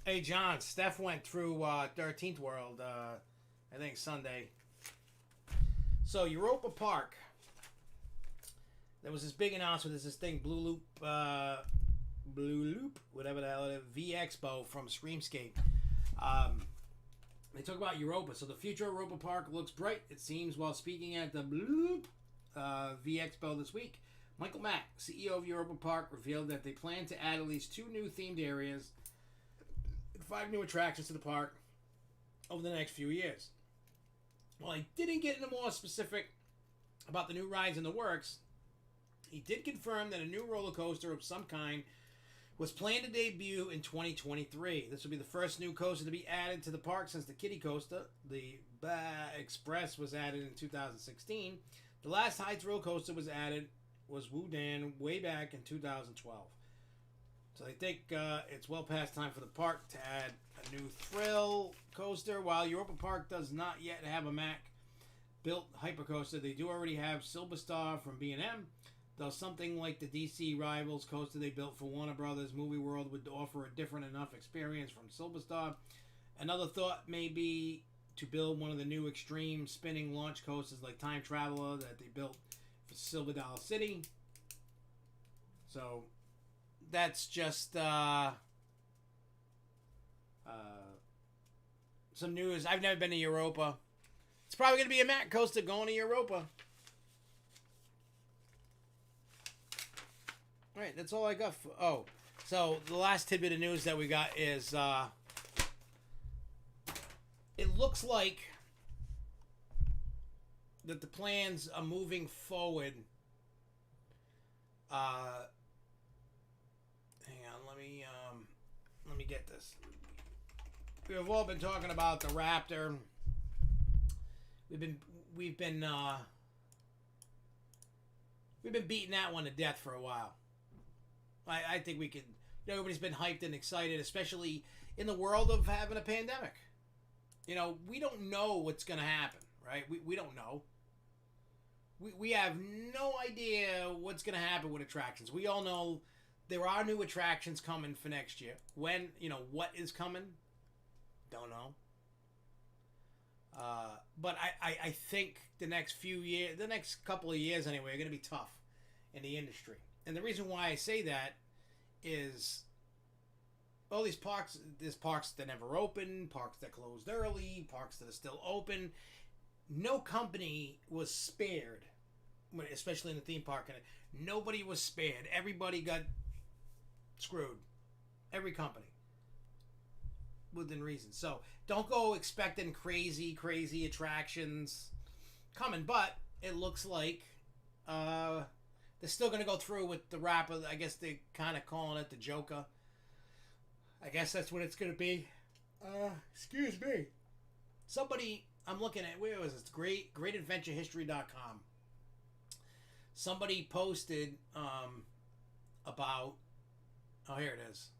Hey, John, Steph went through 13th World, I think Sunday. So, Europa Park. There was this big announcement. There's this thing, Blue Loop, whatever the hell it is, V-Expo from Screamscape. They talk about Europa. So, the future of Europa Park looks bright, it seems, while speaking at the Blue Loop V-Expo this week. Michael Mack, CEO of Europa Park, revealed that they plan to add at least 2 new themed areas, 5 new attractions to the park over the next few years. While he didn't get into more specific about the new rides in the works, he did confirm that a new roller coaster of some kind was planned to debut in 2023. This will be the first new coaster to be added to the park since the Kiddie Coaster, the Express, was added in 2016. The last high thrill coaster was Wudang way back in 2012. So I think it's well past time for the park to add a new thrill coaster. While Europa Park does not yet have a Mack-built hypercoaster, they do already have Silver Star from B&M. Though something like the DC Rivals coaster they built for Warner Brothers Movie World would offer a different enough experience from Silver Star. Another thought may be to build one of the new extreme spinning launch coasters like Time Traveler that they built for Silver Dollar City. So that's just some news. I've never been to Europa. It's probably going to be a Mack coaster going to Europa. All right, that's all I got. So the last tidbit of news that we got is it looks like that the plans are moving forward. Hang on, let me get this. We have all been talking about the Raptor. We've been beating that one to death for a while. I think we could. Everybody's been hyped and excited, especially in the world of having a pandemic. We don't know what's going to happen, right? We don't know. We have no idea what's going to happen with attractions. We all know there are new attractions coming for next year. When, what is coming? Don't know. But I think the next couple of years anyway, are going to be tough in the industry. And the reason why I say that is all these parks, there's parks that never open, parks that closed early, parks that are still open. No company was spared, especially in the theme park. Nobody was spared. Everybody got screwed. Every company. Within reason. So don't go expecting crazy attractions coming, but it looks like they're still going to go through with the Rapper. I guess they're kind of calling it the Joker. I guess that's what it's going to be. Excuse me. Somebody, I'm looking at, where was this? GreatAdventureHistory.com. Somebody posted about, here it is.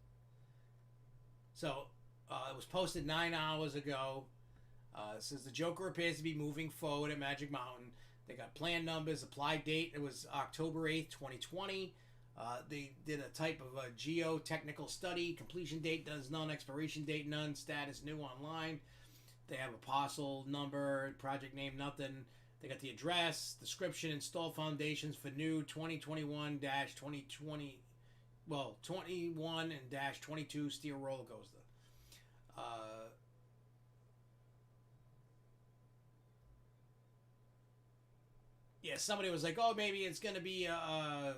So, it was posted 9 hours ago. It says the Joker appears to be moving forward at Magic Mountain. They got plan numbers, applied date. It was October 8th, 2020. They did a type of a geotechnical study. Completion date does none. Expiration date none. Status new online. They have a parcel number, project name nothing. They got the address, description, install foundations for new 2021-2020, well, 21 and -22 steel roller coaster. Yeah, somebody was like, oh, maybe it's going to be like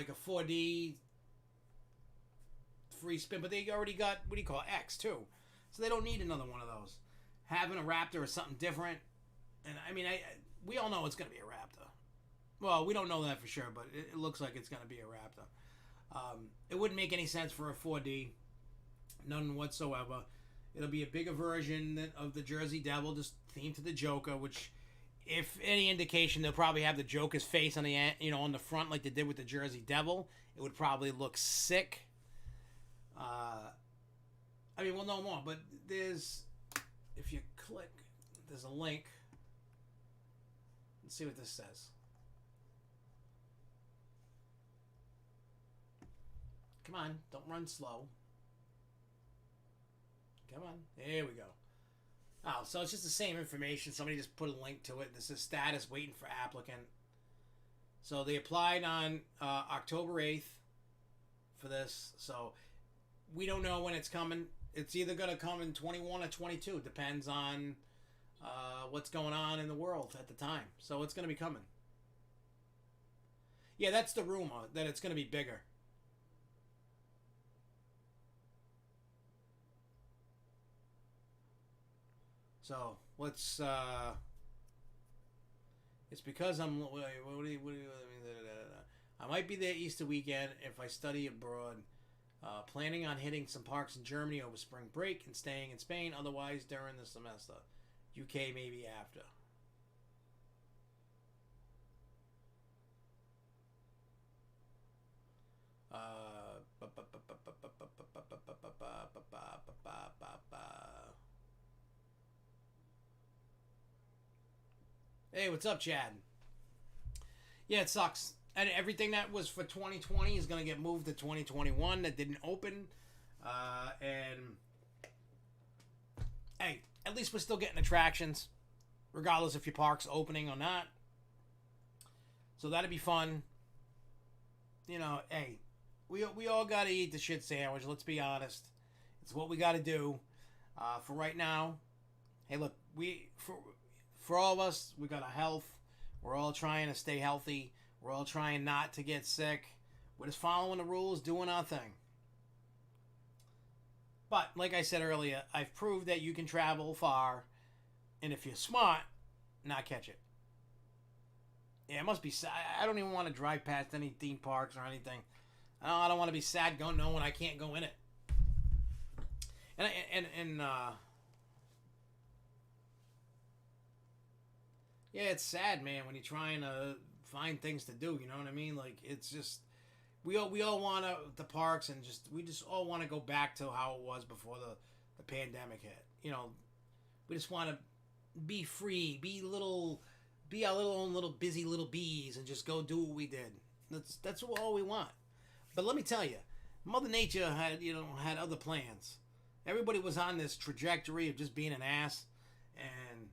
a 4D free spin, but they already got, what do you call it, X too. So they don't need another one of those. Having a Raptor is something different. And I mean, we all know it's going to be a Raptor. Well, we don't know that for sure, but it looks like it's going to be a Raptor. It wouldn't make any sense for a 4D. None whatsoever. It'll be a bigger version of the Jersey Devil, just themed to the Joker, which, if any indication, they'll probably have the Joker's face on the on the front like they did with the Jersey Devil. It would probably look sick. I mean, we'll know more, but if you click, there's a link. Let's see what this says. Come on, don't run slow. Come on, there we go. Oh, so it's just the same information. Somebody just put a link to it. This is status waiting for applicant. So they applied on October 8th for this. So we don't know when it's coming. It's either going to come in 21 or 22. Depends on what's going on in the world at the time. So it's going to be coming. Yeah, that's the rumor, that it's going to be bigger. So let's. It's because I'm. What do you mean? I might be there Easter weekend if I study abroad. Planning on hitting some parks in Germany over spring break and staying in Spain. Otherwise, during the semester, UK maybe after. Hey, what's up, Chad? Yeah, it sucks. And everything that was for 2020 is going to get moved to 2021 that didn't open. And hey, at least we're still getting attractions, regardless if your park's opening or not. So that'd be fun. You know, hey, we all got to eat the shit sandwich. Let's be honest. It's what we got to do. For right now, hey, look, for all of us, we got a health. We're all trying to stay healthy. We're all trying not to get sick. We're just following the rules, doing our thing. But, like I said earlier, I've proved that you can travel far, and if you're smart, not catch it. Yeah, it must be sad. I don't even want to drive past any theme parks or anything. I don't want to be sad knowing I can't go in it. Yeah, it's sad, man, when you're trying to find things to do, you know what I mean? Like, it's just, we all want the parks, and we just all want to go back to how it was before the pandemic hit. You know, we just want to be free, be our own little busy little bees, and just go do what we did. That's all we want. But let me tell you, Mother Nature had other plans. Everybody was on this trajectory of just being an ass, and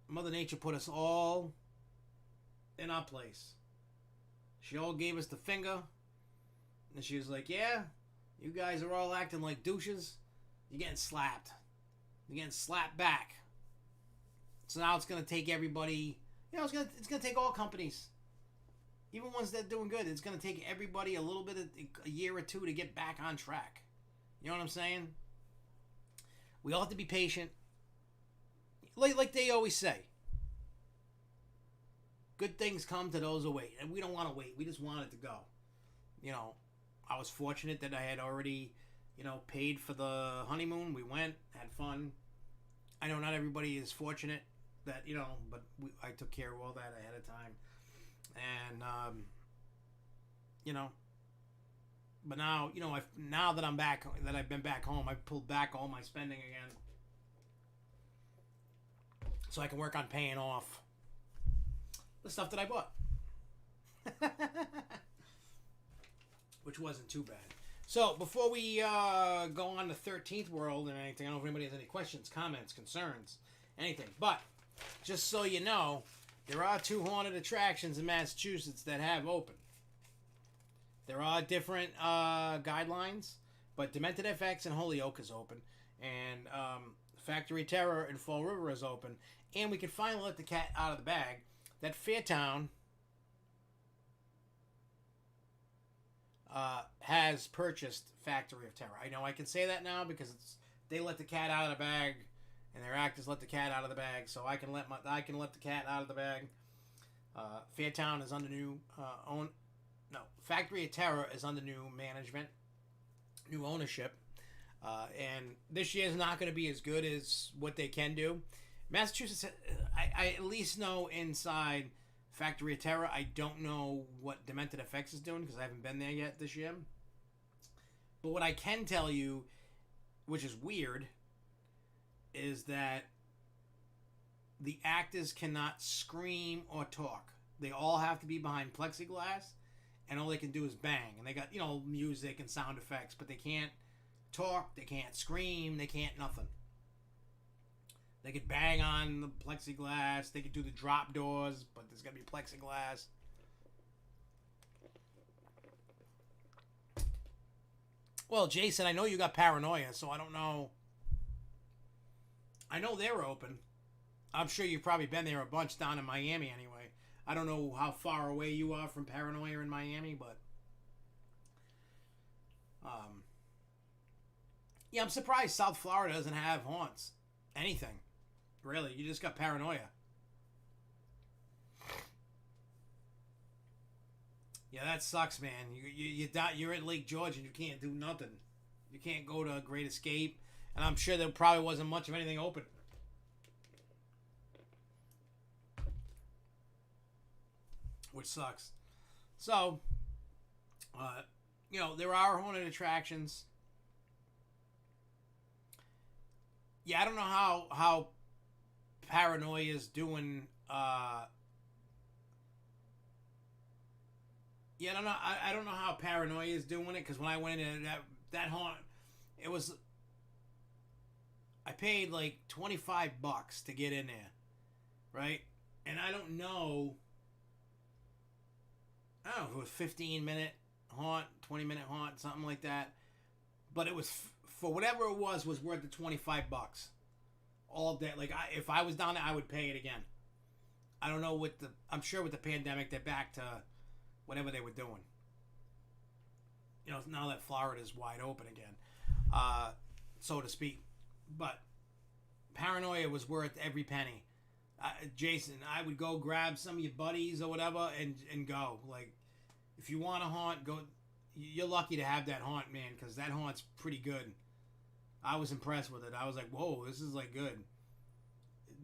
Mother Nature put us all in our place. She all gave us the finger, and she was like, yeah, you guys are all acting like douches. You're getting slapped. You're getting slapped back. So now it's going to take everybody, it's going to take all companies, even ones that are doing good. It's going to take everybody a year or two to get back on track. You know what I'm saying? We all have to be patient. Like they always say, good things come to those who wait. And we don't want to wait. We just want it to go. I was fortunate that I had already, paid for the honeymoon. We went, had fun. I know not everybody is fortunate that, but I took care of all that ahead of time. And, but now, now that I'm back, that I've been back home, I've pulled back all my spending again. So I can work on paying off the stuff that I bought. Which wasn't too bad. So, before we go on to 13th World and anything, I don't know if anybody has any questions, comments, concerns, anything. But, just so you know, there are 2 haunted attractions in Massachusetts that have opened. There are different guidelines, but Demented FX in Holyoke is open, and Factory Terror in Fall River is open, and we can finally let the cat out of the bag that Fairtown has purchased Factory of Terror. I know I can say that now because they let the cat out of the bag, and their actors let the cat out of the bag, so I can let the cat out of the bag. Fairtown is under new Factory of Terror is under new management, new ownership, and this year is not going to be as good as what they can do. Massachusetts, I at least know inside Factory of Terror. I don't know what Demented FX is doing because I haven't been there yet this year. But what I can tell you, which is weird, is that the actors cannot scream or talk. They all have to be behind plexiglass, and all they can do is bang. And they got, music and sound effects, but they can't talk, they can't scream, they can't nothing. They could bang on the plexiglass, they could do the drop doors, but there's got to be plexiglass. Well, Jason, I know you got Paranoia, so I don't know. I know they're open. I'm sure you've probably been there a bunch down in Miami anyway. I don't know how far away you are from Paranoia in Miami, but yeah, I'm surprised South Florida doesn't have haunts. Anything. Really, you just got Paranoia. Yeah, that sucks, man. You're at Lake George and you can't do nothing. You can't go to Great Escape, and I'm sure there probably wasn't much of anything open. Which sucks. So, there are haunted attractions. Yeah, I don't know how Paranoia is doing. I don't know. I don't know how Paranoia is doing it, because when I went into that haunt, it was. I paid like $25 to get in there, right? And I don't know. I don't know if it was 15-minute haunt, 20-minute haunt, something like that. But it was, for whatever it was worth the $25. All day. Like, if I was down there, I would pay it again. I don't know I'm sure with the pandemic, they're back to whatever they were doing. Now that Florida's wide open again, so to speak. But Paranoia was worth every penny. Jason, I would go grab some of your buddies or whatever and go. Like, if you want to haunt, go. You're lucky to have that haunt, man, because that haunt's pretty good. I was impressed with it. I was like, whoa, this is like good.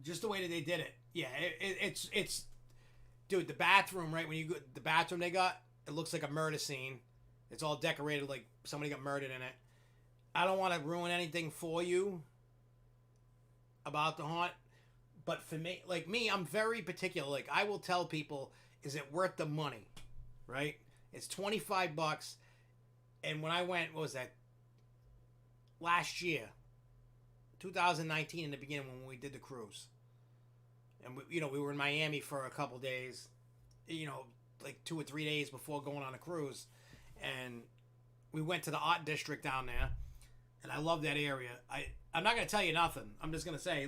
Just the way that they did it. Yeah, it's dude, the bathroom, right? When you go, the bathroom they got, it looks like a murder scene. It's all decorated like somebody got murdered in it. I don't want to ruin anything for you about the haunt. But for me, I'm very particular. Like, I will tell people, is it worth the money? Right? It's $25. And when I went, what was that? Last year, 2019, in the beginning when we did the cruise. And, we were in Miami for a couple days, like 2 or 3 days before going on a cruise. And we went to the art district down there. And I love that area. I'm not going to tell you nothing. I'm just going to say,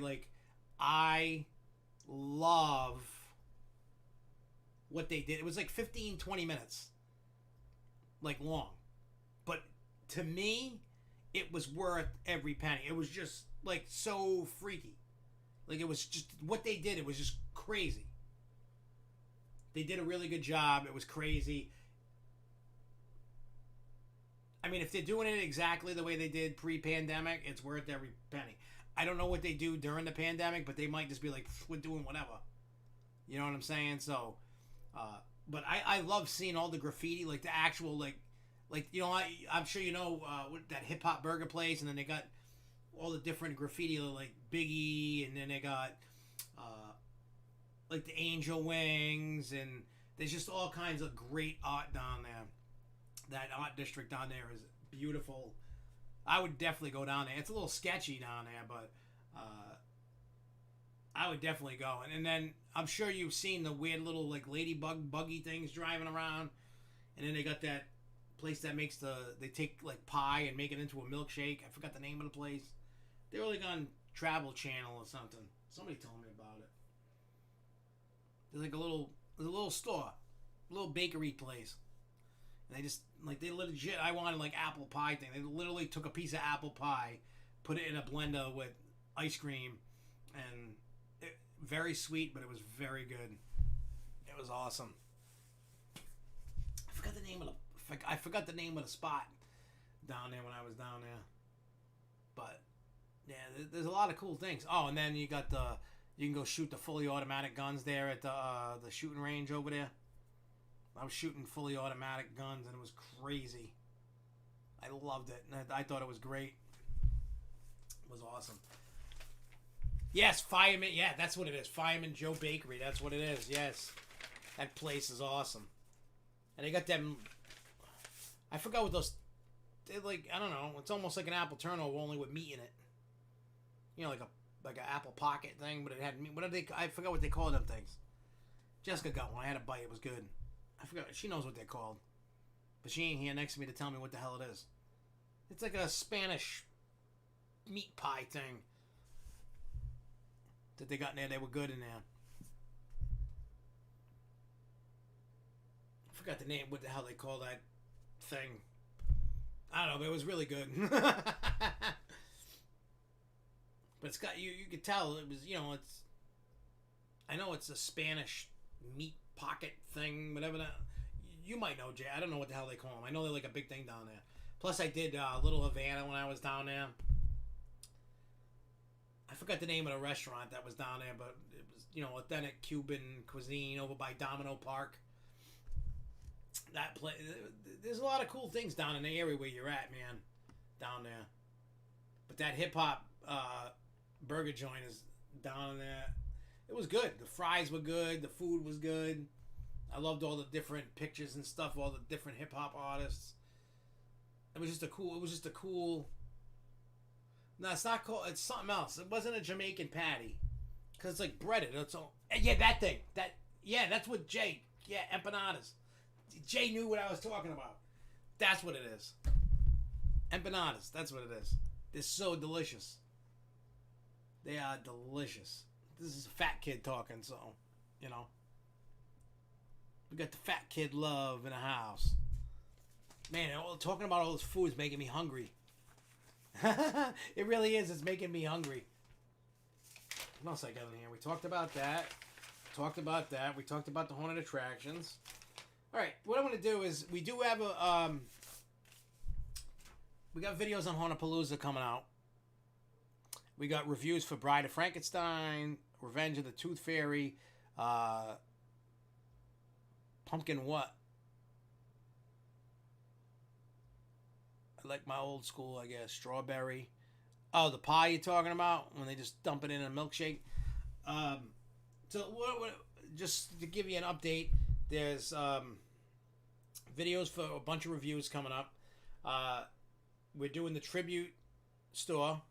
I love what they did. It was like 15, 20 minutes. Long. But to me, it was worth every penny. It was just, so freaky. It was just, what they did, it was just crazy. They did a really good job. It was crazy. I mean, if they're doing it exactly the way they did pre-pandemic, it's worth every penny. I don't know what they do during the pandemic, but they might just be like, we're doing whatever. You know what I'm saying? So, but I love seeing all the graffiti, the actual, I'm sure that hip hop burger place, and then they got all the different graffiti, like Biggie, and then they got, the angel wings, and there's just all kinds of great art down there. That art district down there is beautiful. I would definitely go down there. It's a little sketchy down there, but I would definitely go. And then I'm sure you've seen the weird little like ladybug buggy things driving around. And then they got that place that makes they take like pie and make it into a milkshake. I forgot the name of the place. They were like on Travel Channel or something. Somebody told me about it. There's like there's a little store, a little bakery place. And they legit, I wanted like apple pie thing. They literally took a piece of apple pie, put it in a blender with ice cream, and very sweet, but it was very good. It was awesome. I forgot the name of the spot down there when I was down there. But yeah, there's a lot of cool things. Oh, and then you can go shoot the fully automatic guns there at the shooting range over there. I was shooting fully automatic guns and it was crazy. I loved it. I thought it was great. It was awesome. Yes, Fireman. Yeah, that's what it is. Fireman Joe Bakery. That's what it is. Yes. That place is awesome. And they got them. I forgot what those. They're like, I don't know. It's almost like an apple turnover, only with meat in it. You know, like an apple pocket thing, but it had meat. What did they? I forgot what they call them things. Jessica got one. I had a bite. It was good. I forgot. She knows what they're called, but she ain't here next to me to tell me what the hell it is. It's like a Spanish meat pie thing that they got in there. They were good in there. I forgot the name. What the hell they call that thing? I don't know, but it was really good. But it's got you could tell it was, it's, I know it's a Spanish meat pocket thing, whatever that, you might know, Jay. I don't know what the hell they call them. I know they're like a big thing down there. Plus I did Little Havana when I was down there. I forgot the name of the restaurant that was down there, but it was, authentic Cuban cuisine over by Domino Park. That place, there's a lot of cool things down in the area where you're at, man, down there. But that hip hop burger joint is down there. It was good. The fries were good. The food was good. I loved all the different pictures and stuff. All the different hip hop artists. It was just a cool. No, it's not called. It's something else. It wasn't a Jamaican patty, cause it's like breaded. It's all. Yeah, that thing. That's what Jay. Yeah, empanadas. Jay knew what I was talking about. That's what it is. Empanadas. That's what it is. They're so delicious. They are delicious. This is a fat kid talking, so, we got the fat kid love in the house. Man, talking about all this food is making me hungry. It really is. It's making me hungry. What else I got in here? We talked about that. We talked about the haunted attractions. All right, what I'm going to do is we do have we got videos on Haunapalooza coming out. We got reviews for Bride of Frankenstein, Revenge of the Tooth Fairy, Pumpkin what? I like my old school, I guess. Strawberry. Oh, the pie you're talking about? When they just dump it in a milkshake. So, just to give you an update, there's videos for a bunch of reviews coming up. We're doing the tribute store.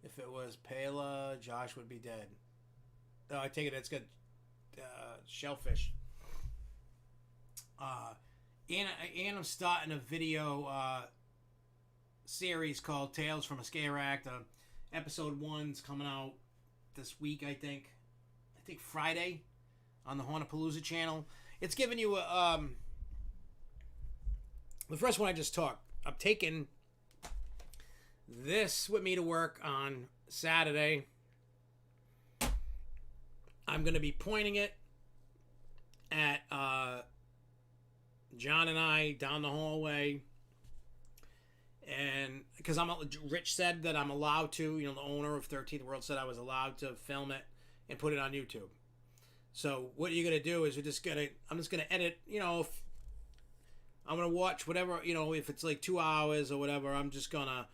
If it was Pela, Josh would be dead. No, I take it it's got shellfish. And I'm starting a video series called Tales from a Scare Actor. Episode 1's coming out this week, I think. I think Friday on the Haunapalooza channel. It's giving you a the first one I just talked. I'm taking this with me to work on Saturday. I'm going to be pointing it at John and I down the hallway. And because Rich said that I'm allowed to, the owner of 13th World said I was allowed to film it and put it on YouTube. So what you're going to do is I'm just going to edit, if I'm going to watch whatever, if it's like 2 hours or whatever, I'm just going to,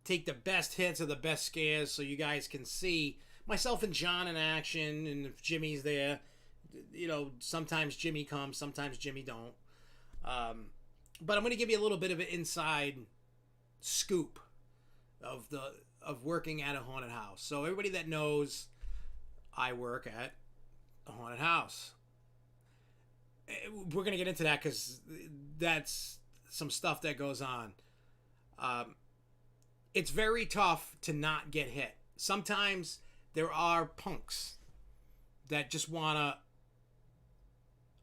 take the best hits or the best scares so you guys can see myself and John in action, and if Jimmy's there, sometimes Jimmy comes, sometimes Jimmy don't. But I'm going to give you a little bit of an inside scoop of working at a haunted house. So everybody that knows, I work at a haunted house. We're going to get into that because that's some stuff that goes on. It's very tough to not get hit. Sometimes there are punks that just want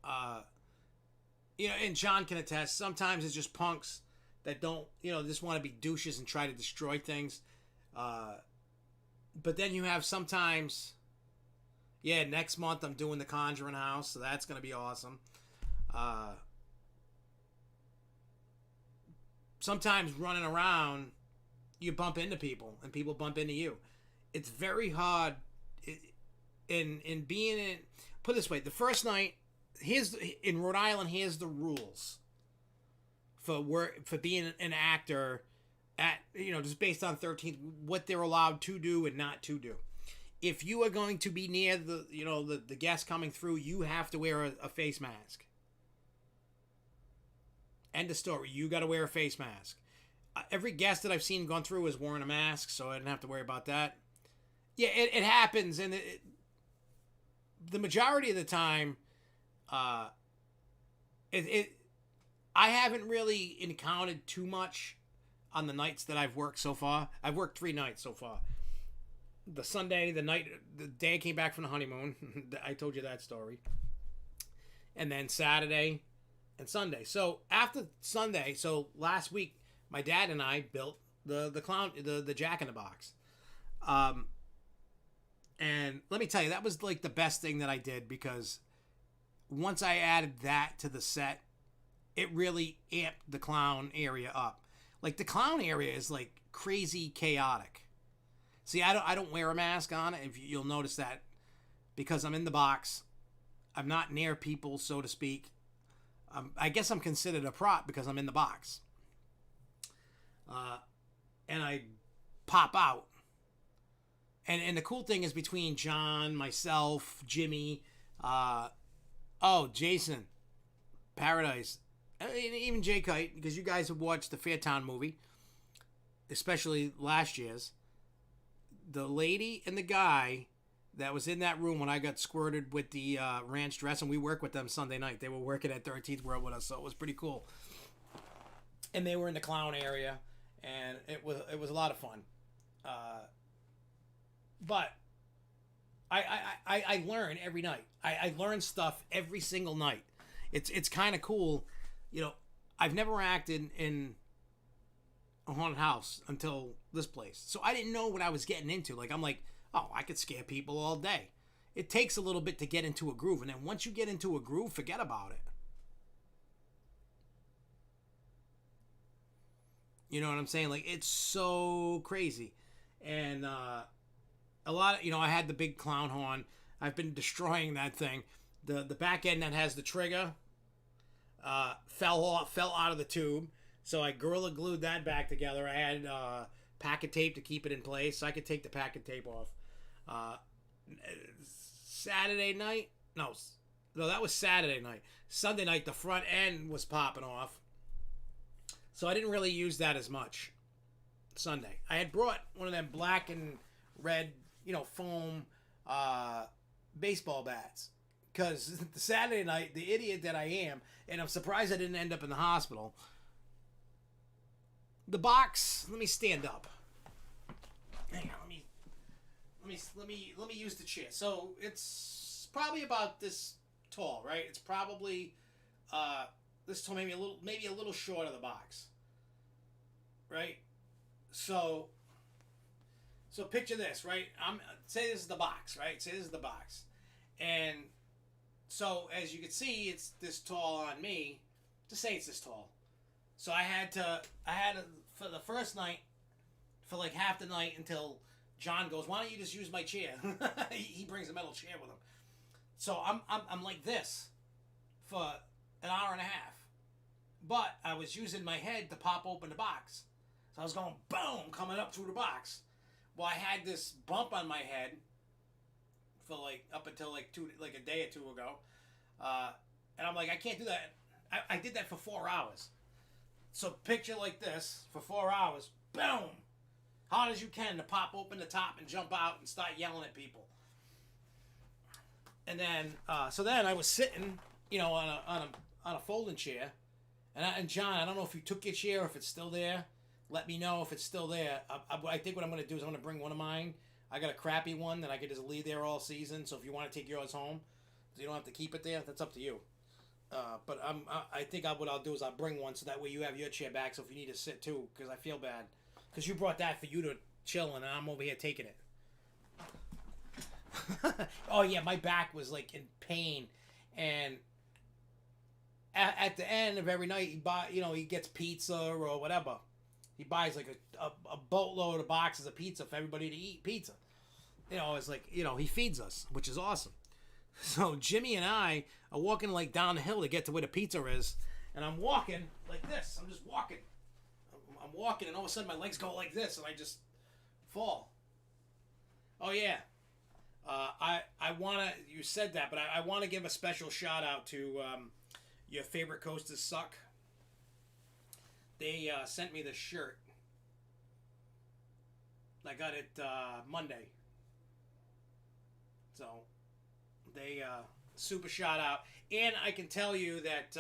to, and John can attest, sometimes it's just punks that don't, just want to be douches and try to destroy things. But then you have sometimes, next month I'm doing the Conjuring House, so that's going to be awesome. Sometimes running around, you bump into people, and people bump into you. It's very hard in being in. Put it this way: the first night, in Rhode Island, here's the rules for being an actor at just based on 13th, what they're allowed to do and not to do. If you are going to be near the guests coming through, you have to wear a face mask. End of story. You got to wear a face mask. Every guest that I've seen gone through is wearing a mask, so I didn't have to worry about that. Yeah, it happens, and the majority of the time, I haven't really encountered too much on the nights that I've worked so far. I've worked 3 nights so far. The Sunday, the day I came back from the honeymoon, I told you that story. And then Saturday and Sunday. So after Sunday, so last week, my dad and I built the Jack in the Box. And let me tell you, that was like the best thing that I did, because once I added that to the set, it really amped the clown area up. Like, the clown area is like crazy chaotic. See, I don't wear a mask on it. If you'll notice that, because I'm in the box, I'm not near people, so to speak. I guess I'm considered a prop because I'm in the box. And I pop out. And the cool thing is, between John, myself, Jimmy, Jason, Paradise, even Jay Kite, because you guys have watched the Fairtown movie, especially last year's. The lady and the guy that was in that room when I got squirted with the ranch dress, and we worked with them Sunday night. They were working at 13th World with us, so it was pretty cool. And they were in the clown area, and it was a lot of fun. But I learn every night. I learn stuff every single night. It's kind of cool. I've never acted in a haunted house until this place, so I didn't know what I was getting into. Like, I'm like, oh, I could scare people all day. It takes a little bit to get into a groove, and then once you get into a groove, forget about it. You know what I'm saying? Like, it's so crazy. And a lot of, I had the big clown horn. I've been destroying that thing. The back end that has the trigger fell out of the tube. So I Gorilla Glued that back together. I had packet tape to keep it in place, so I could take the packet tape off. Saturday night? No, that was Saturday night. Sunday night, the front end was popping off. So I didn't really use that as much Sunday. I had brought one of them black and red, foam baseball bats. Because the Saturday night, the idiot that I am, and I'm surprised I didn't end up in the hospital. The box, let me stand up. Hang on, let me use the chair. So it's probably about this tall, right? It's probably this tall, maybe a little short of the box, right? So picture this, right? Say this is the box, right? Say this is the box, and so as you can see, it's this tall on me. Just say it's this tall. So I had to for the first night, for like half the night, until John goes, "Why don't you just use my chair?" he brings a metal chair with him. So I'm like this for an hour and a half, but I was using my head to pop open the box. So I was going boom, coming up through the box. Well, I had this bump on my head for like up until like a day or two ago, and I'm like, I can't do that. I did that for 4 hours. So picture like this for 4 hours. Boom! Hard as you can to pop open the top and jump out and start yelling at people. And then, so then I was sitting, you know, on a folding chair. And John, I don't know if you took your chair or if it's still there. Let me know if it's still there. I think what I'm going to do is I'm going to bring one of mine. I got a crappy one that I could just leave there all season. So if you want to take yours home, you don't have to keep it there. That's up to you. But I think what I'll do is I'll bring one so that way you have your chair back. So if you need to sit too, because I feel bad. Because you brought that for you to chill and I'm over here taking it. Oh yeah, my back was like in pain. And at the end of every night, he gets pizza or whatever. He buys like a boatload of boxes of pizza for everybody to eat pizza. You know, it's like, you know, he feeds us, which is awesome. So Jimmy and I are walking like down the hill to get to where the pizza is. And I'm walking like this. I'm just walking. I'm walking and all of a sudden my legs go like this and I just fall. Oh yeah. I want to, you said that, but I want to give a special shout out to your favorite coasters suck. They sent me this shirt. I got it Monday. So they super shout out. And I can tell you that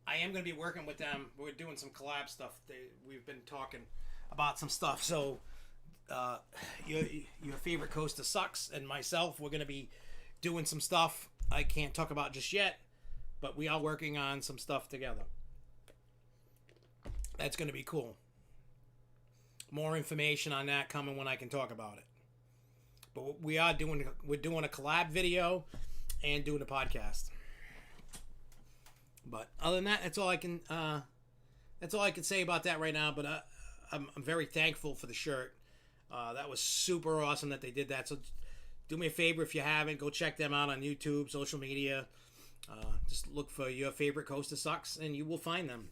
I am going to be working with them. We're doing some collab stuff. We've been talking about some stuff. So your favorite coaster sucks and myself, we're going to be doing some stuff I can't talk about just yet, but we are working on some stuff together. That's going to be cool. More information on that coming when I can talk about it. But we're doing a collab video and doing a podcast. But other than that, that's all I can say about that right now. But I'm very thankful for the shirt. That was super awesome that they did that. So do me a favor if you haven't, go check them out on YouTube, social media. Just look for your favorite coaster sucks and you will find them.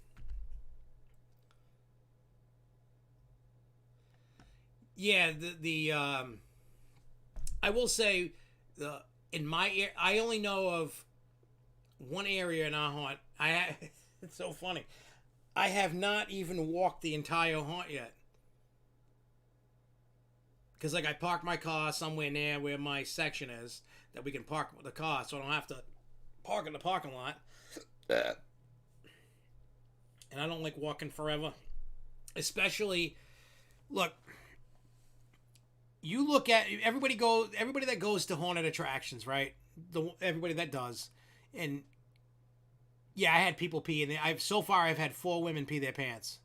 Yeah, I will say, in my I only know of one area in our haunt. It's so funny. I have not even walked the entire haunt yet. Because like I parked my car somewhere near where my section is that we can park the car, so I don't have to park in the parking lot. And I don't like walking forever, especially. Look. You look at everybody that goes to haunted attractions, right? Everybody that does, and yeah, I had people pee in there. I've had 4 women pee their pants,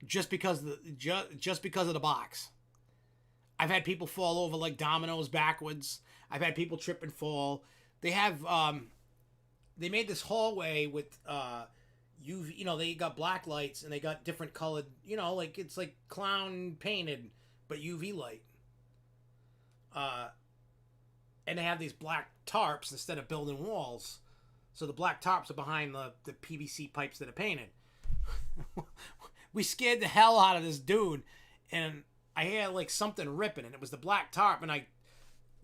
just because of the box. I've had people fall over like dominoes backwards. I've had people trip and fall. They have they made this hallway with they got black lights and they got different colored, like it's like clown painted. But UV light. And they have these black tarps instead of building walls. So the black tarps are behind the PVC pipes that are painted. We scared the hell out of this dude. And I hear like something ripping. And it was the black tarp. And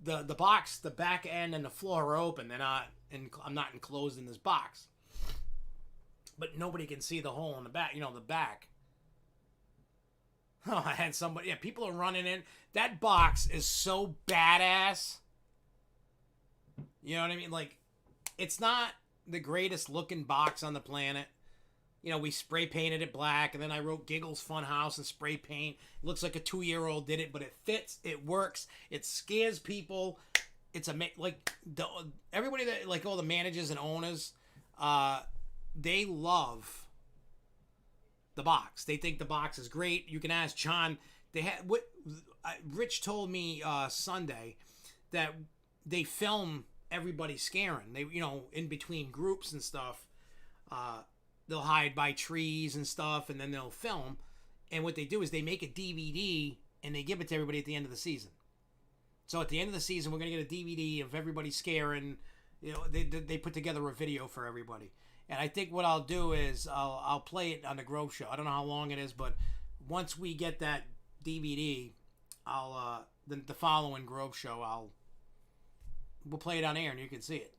the box, the back end and the floor are open. I'm not enclosed in this box. But nobody can see the hole in the back. The back. Oh, I had somebody. Yeah, people are running in. That box is so badass. You know what I mean? Like, it's not the greatest looking box on the planet. We spray painted it black, and then I wrote Giggles Funhouse and spray paint. It looks like a 2-year-old did it, but it fits. It works. It scares people. It's everybody that like all the managers and owners, they love the box. They think the box is great. You can ask John. Rich told me Sunday that they film everybody scaring. They in between groups and stuff. They'll hide by trees and stuff, and then they'll film. And what they do is they make a DVD and they give it to everybody at the end of the season. So at the end of the season, we're gonna get a DVD of everybody scaring. They put together a video for everybody. And I think what I'll do is I'll play it on the Grove Show. I don't know how long it is, but once we get that DVD, I'll the following Grove Show we'll play it on air and you can see it.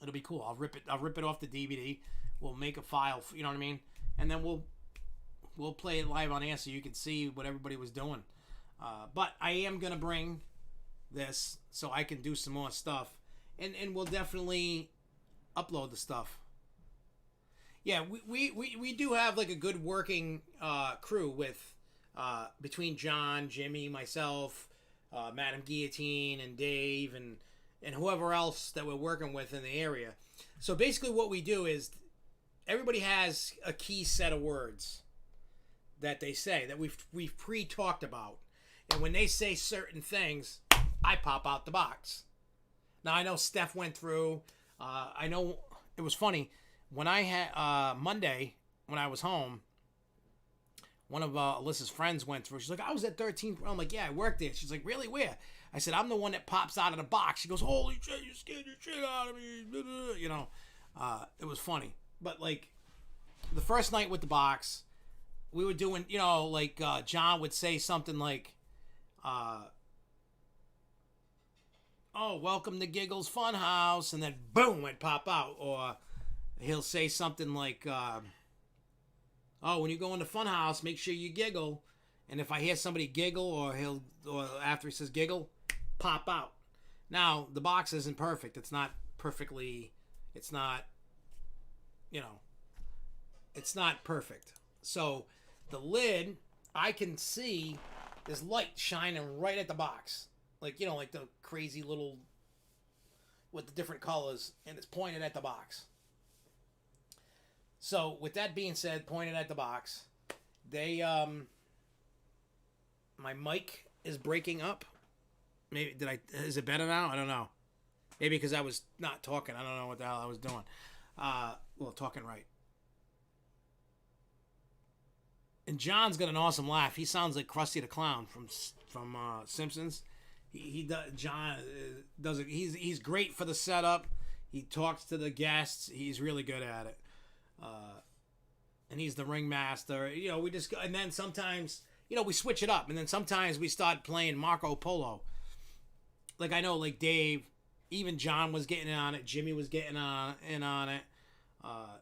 It'll be cool. I'll rip it off the DVD. We'll make a file. You know what I mean? And then we'll play it live on air so you can see what everybody was doing. But I am gonna bring this so I can do some more stuff, and we'll definitely upload the stuff. Yeah, we do have like a good working crew with between John, Jimmy, myself, Madam Guillotine, and Dave, and whoever else that we're working with in the area. So basically what we do is everybody has a key set of words that they say that we've pre-talked about. And when they say certain things, I pop out the box. Now, I know Steph went through. I know it was funny. When I had Monday, when I was home, one of Alyssa's friends went through. She's like, I was at 13th. I'm like, yeah, I worked there. She's like, really? Where? I said, I'm the one that pops out of the box. She goes, holy shit, you scared your shit out of me. You know, it was funny. But, like, the first night with the box, we were doing, you know, like John would say something like, oh, welcome to Giggles Funhouse. And then, boom, it'd pop out. Or he'll say something like, oh, when you go into Funhouse, make sure you giggle. And if I hear somebody giggle or after he says giggle, pop out. Now, the box isn't perfect. It's not perfectly, it's not, you know, it's not perfect. So the lid, I can see this light shining right at the box. Like, you know, like the crazy little, with the different colors, and it's pointed at the box. So, with that being said, pointed at the box, my mic is breaking up. Maybe, is it better now? I don't know. Maybe because I was not talking. I don't know what the hell I was doing. Well, talking right. And John's got an awesome laugh. He sounds like Krusty the Clown from Simpsons. John does it. He's great for the setup. He talks to the guests. He's really good at it. And he's the ringmaster. You know, we just go, and then sometimes, you know, we switch it up, and then sometimes we start playing Marco Polo. Like, I know, like Dave, even John was getting in on it. Jimmy was getting in on it.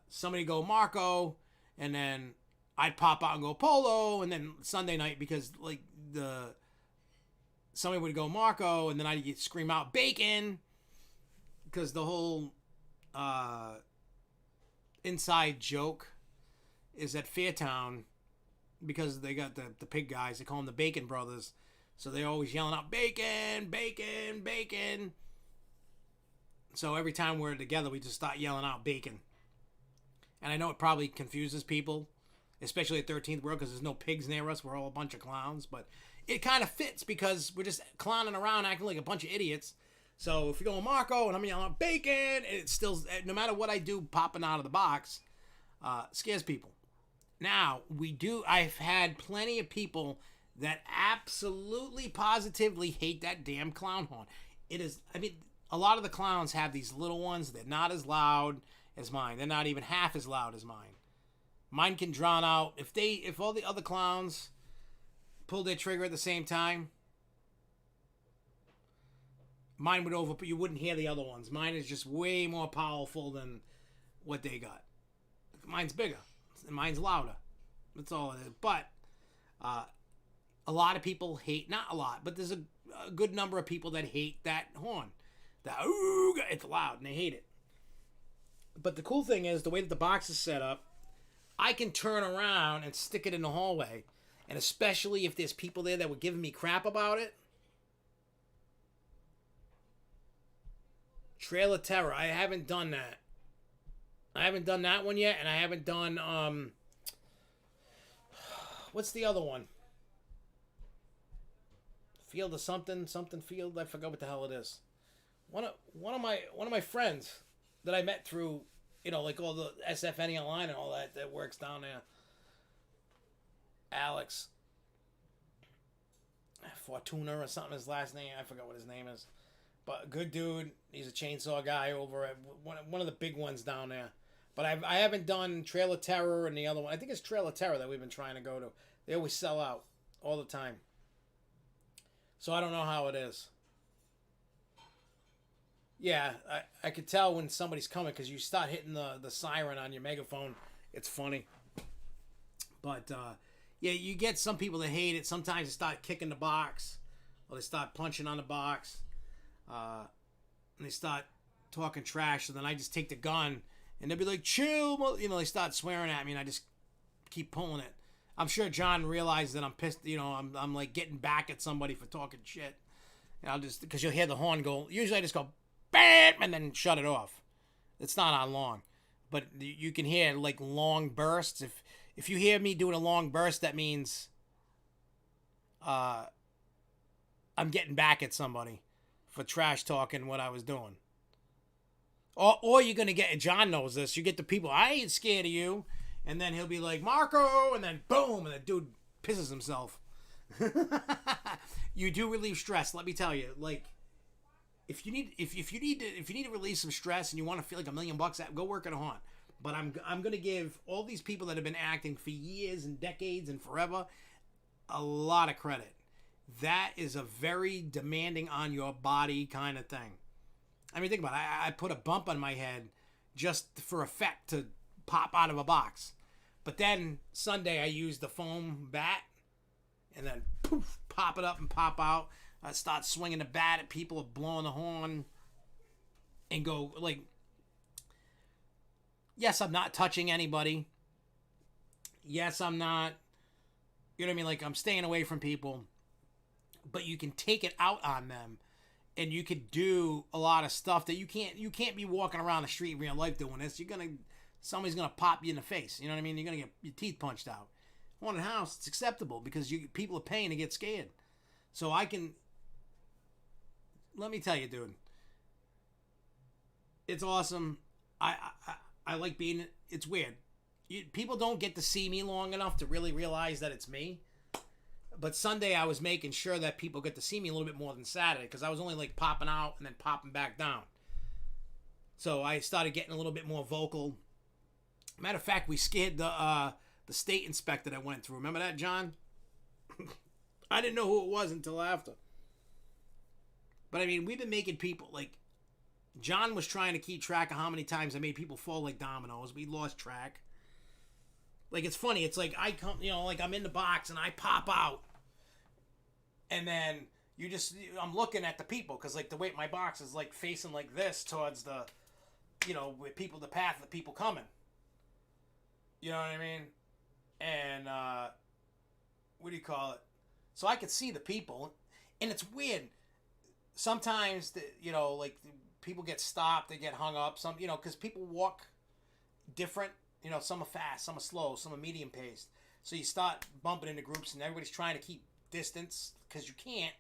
Somebody go Marco, and then I'd pop out and go Polo, and then Sunday night, because like somebody would go Marco, and then I'd scream out Bacon, because the whole inside joke is at Fairtown, because they got the pig guys, they call them the Bacon Brothers, so they're always yelling out Bacon, Bacon, Bacon. So every time we're together, we just start yelling out Bacon. And I know it probably confuses people, especially at 13th World, because there's no pigs near us. We're all a bunch of clowns. But it kind of fits because we're just clowning around, acting like a bunch of idiots. So if you're going Marco and I'm yelling out Bacon, it's still, no matter what I do popping out of the box, scares people. Now, I've had plenty of people that absolutely, positively hate that damn clown horn. It is, I mean, a lot of the clowns have these little ones. They're not as loud as mine. They're not even half as loud as mine. Mine can drown out. If all the other clowns pull their trigger at the same time, mine would you wouldn't hear the other ones. Mine is just way more powerful than what they got. Mine's bigger. And mine's louder. That's all it is. But a lot of people hate, not a lot, but there's a good number of people that hate that horn. That, ooh, it's loud, and they hate it. But the cool thing is, the way that the box is set up, I can turn around and stick it in the hallway. And especially if there's people there that were giving me crap about it. Trail of Terror, I haven't done that. I haven't done that one yet, and I haven't done, what's the other one? Field of something field, I forgot what the hell it is. One of my friends that I met through, you know, like all the SFNEOnline and all that works down there. Alex Fortuna or something, his last name, I forgot what his name is. But a good dude, he's a chainsaw guy over at one of the big ones down there. But I haven't done Trail of Terror and the other one. I think it's Trail of Terror that we've been trying to go to. They always sell out all the time. So I don't know how it is. Yeah, I could tell when somebody's coming because you start hitting the siren on your megaphone. It's funny. But, yeah, you get some people that hate it. Sometimes they start kicking the box or they start punching on the box. And they start talking trash. So then I just take the gun and they'll be like, chill. You know, they start swearing at me and I just keep pulling it. I'm sure John realized that I'm pissed. You know, I'm like getting back at somebody for talking shit. And I'll just, because you'll hear the horn go. Usually I just go, bam, and then shut it off. It's not on long, but you can hear like long bursts. If you hear me doing a long burst, that means I'm getting back at somebody for trash talking what I was doing. Or you're gonna get, John knows this. You get the people, I ain't scared of you, and then he'll be like, Marco, and then boom, and the dude pisses himself. You do relieve stress. Let me tell you, like. If you need to release some stress and you want to feel like $1 million, go work at a haunt. But I'm gonna give all these people that have been acting for years and decades and forever a lot of credit. That is a very demanding on your body kind of thing. I mean, think about it. I put a bump on my head just for effect to pop out of a box. But then Sunday I used the foam bat and then poof, pop it up and pop out. I start swinging the bat at people, blowing the horn, and go like, yes, I'm not touching anybody. Yes, I'm not, you know what I mean? Like, I'm staying away from people, but you can take it out on them, and you could do a lot of stuff that you can't be walking around the street in real life doing this. Somebody's gonna pop you in the face. You know what I mean? You're gonna get your teeth punched out. Haunted house, it's acceptable because people are paying to get scared. So I can. Let me tell you, dude. It's awesome. I like being. It's weird. People don't get to see me long enough to really realize that it's me. But Sunday I was making sure that people get to see me a little bit more than Saturday because I was only like popping out and then popping back down. So I started getting a little bit more vocal. Matter of fact, we scared the state inspector that went through. Remember that, John? I didn't know who it was until after. But I mean, we've been making people, like, John was trying to keep track of how many times I made people fall like dominoes. We lost track. Like, it's funny. It's like I come, you know, like I'm in the box and I pop out. And then I'm looking at the people because, like, the way my box is, like, facing like this towards the, you know, with people, the path of the people coming. You know what I mean? And, what do you call it? So I could see the people. And it's weird. Sometimes, you know, like, people get stopped, they get hung up. Some, you know, because people walk different. You know, some are fast, some are slow, some are medium paced. So you start bumping into groups, and everybody's trying to keep distance because you can't.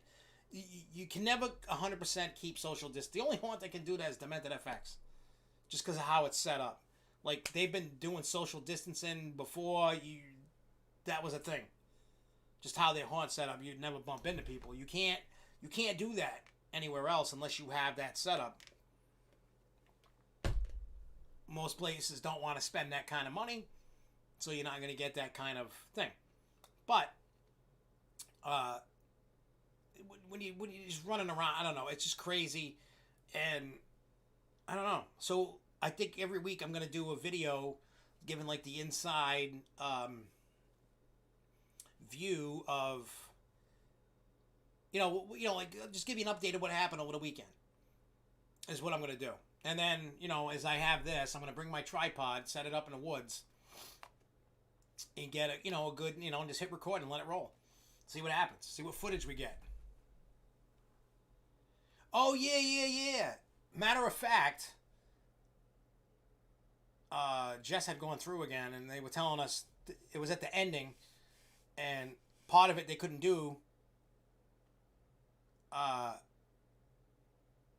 You can never 100% keep social distance. The only haunt that can do that is Demented FX, just because of how it's set up. Like, they've been doing social distancing before that was a thing. Just how their haunt set up, you'd never bump into people. You can't do that anywhere else unless you have that setup. Most places don't want to spend that kind of money, so you're not going to get that kind of thing. But when you're just running around, I don't know, it's just crazy, and I don't know. So I think every week I'm going to do a video giving like the inside view of, you know, like, just give you an update of what happened over the weekend is what I'm going to do. And then, you know, as I have this, I'm going to bring my tripod, set it up in the woods, and get a good, and just hit record and let it roll. See what happens. See what footage we get. Oh, yeah. Matter of fact, Jess had gone through again, and they were telling us it was at the ending, and part of it they couldn't do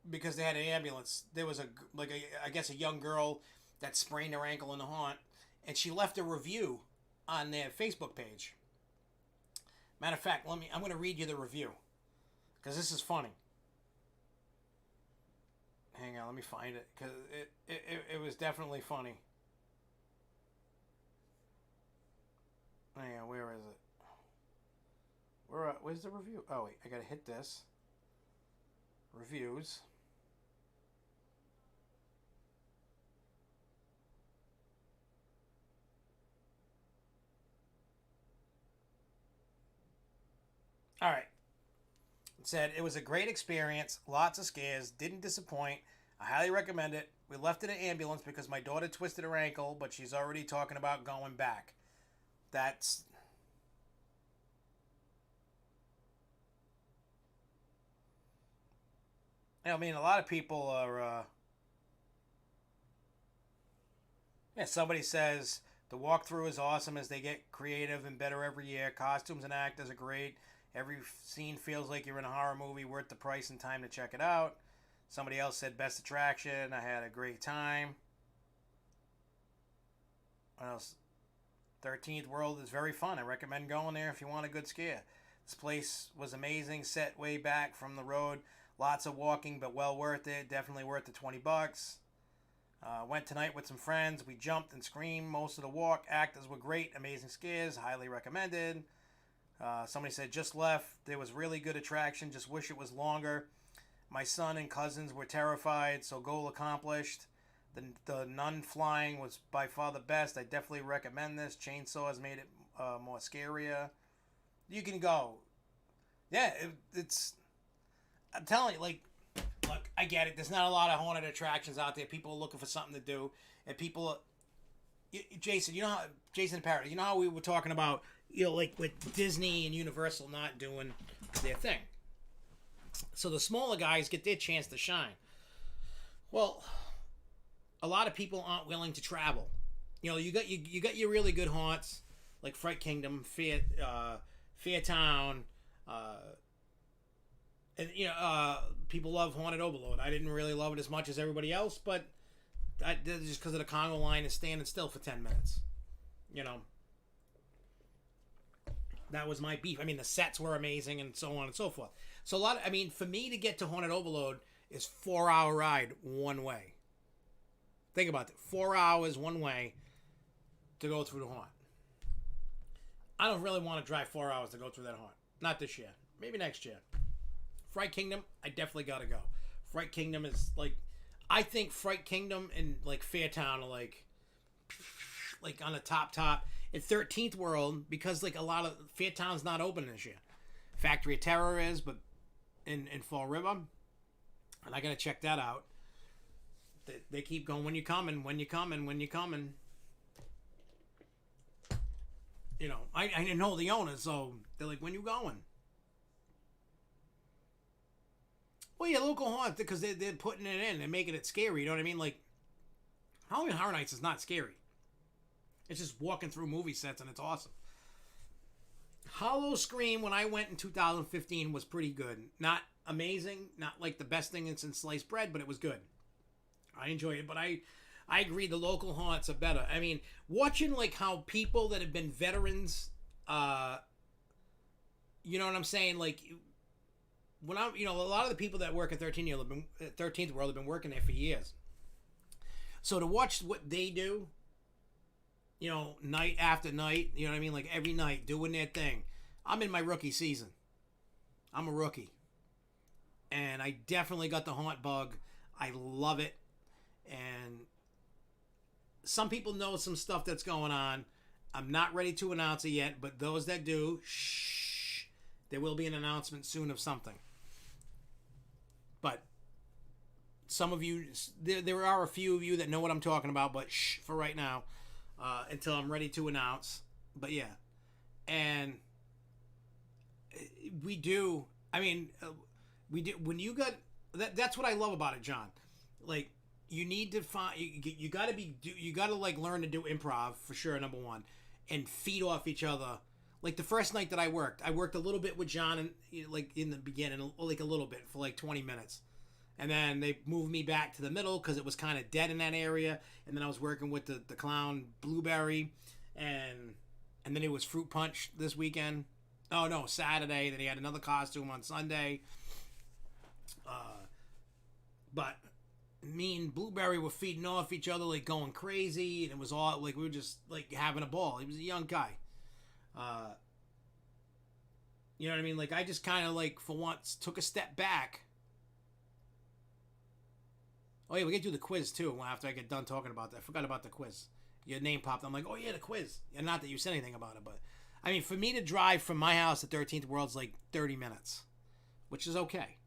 because they had an ambulance. There was I guess a young girl that sprained her ankle in the haunt, and she left a review on their Facebook page. Matter of fact, I'm going to read you the review because this is funny. Hang on, let me find it because it was definitely funny. Hang on, where is it? Where's the review? Oh wait, I gotta hit this. Reviews. All right. It said, it was a great experience. Lots of scares. Didn't disappoint. I highly recommend it. We left in an ambulance because my daughter twisted her ankle, but she's already talking about going back. That's... I mean, a lot of people are... Yeah, somebody says, the walkthrough is awesome as they get creative and better every year. Costumes and actors are great. Every scene feels like you're in a horror movie, worth the price and time to check it out. Somebody else said, best attraction. I had a great time. What else? 13th World is very fun. I recommend going there if you want a good scare. This place was amazing. Set way back from the road. Lots of walking, but well worth it. Definitely worth the $20. Went tonight with some friends. We jumped and screamed most of the walk. Actors were great. Amazing scares. Highly recommended. Somebody said, just left. There was really good attraction. Just wish it was longer. My son and cousins were terrified, so goal accomplished. The nun flying was by far the best. I definitely recommend this. Chainsaws made it more scarier. You can go. Yeah, it's... I'm telling you, like, look, I get it. There's not a lot of haunted attractions out there. People are looking for something to do. And people... Jason, you know how... Jason and Parrot, you know how we were talking about, you know, like with Disney and Universal not doing their thing. So the smaller guys get their chance to shine. Well, a lot of people aren't willing to travel. You know, you got your really good haunts like Fright Kingdom, Fairtown, and you know, people love Haunted Overload. I didn't really love it as much as everybody else, but just because of the Congo line is standing still for 10 minutes. You know, that was my beef. I mean, the sets were amazing and so on and so forth. So I mean, for me to get to Haunted Overload is 4-hour ride one way. Think about it. 4 hours one way to go through the haunt. I don't really want to drive 4 hours to go through that haunt. Not this year. Maybe next year. Fright Kingdom, I definitely got to go. Fright Kingdom is like... I think Fright Kingdom and like Fairtown are like on the top. In 13th World, because like a lot of... Fairtown's not open this year. Factory of Terror is, but in Fall River. And I got to check that out. They keep going, when you coming. You know, I didn't know the owners, so they're like, when you going? Well, yeah, local haunt, because they're putting it in and making it scary, you know what I mean? Like, Halloween Horror Nights is not scary. It's just walking through movie sets, and it's awesome. Hollow Scream, when I went in 2015, was pretty good. Not amazing, not like the best thing since sliced bread, but it was good. I enjoyed it, but I agree the local haunts are better. I mean, watching like how people that have been veterans, you know what I'm saying? Like, when I, you know, a lot of the people that work at 13th World have been working there for years. So to watch what they do, you know, night after night, you know what I mean? Like every night doing their thing. I'm in my rookie season. I'm a rookie. And I definitely got the haunt bug. I love it. And some people know some stuff that's going on. I'm not ready to announce it yet, but those that do, shh, there will be an announcement soon of something. But some of you, there are a few of you that know what I'm talking about, but shh for right now, until I'm ready to announce. But yeah, and we do. I mean, we do. When you got that's what I love about it, John. Like, you need to find. You got to be. You got to like learn to do improv for sure. Number one, and feed off each other. Like the first night that I worked a little bit with John, and you know, like in the beginning, like a little bit for like 20 minutes. And then they moved me back to the middle because it was kind of dead in that area. And then I was working with the clown Blueberry. And then it was Fruit Punch this weekend. Oh, no, Saturday. Then he had another costume on Sunday. But me and Blueberry were feeding off each other, like going crazy. And it was all, like, we were just, like, having a ball. He was a young guy. You know what I mean? Like, I just kind of, like, for once, took a step back. Oh, yeah, we can do the quiz, too, after I get done talking about that. I forgot about the quiz. Your name popped. I'm like, oh, yeah, the quiz. And not that you said anything about it, but I mean, for me to drive from my house to 13th World's like 30 minutes, which is okay.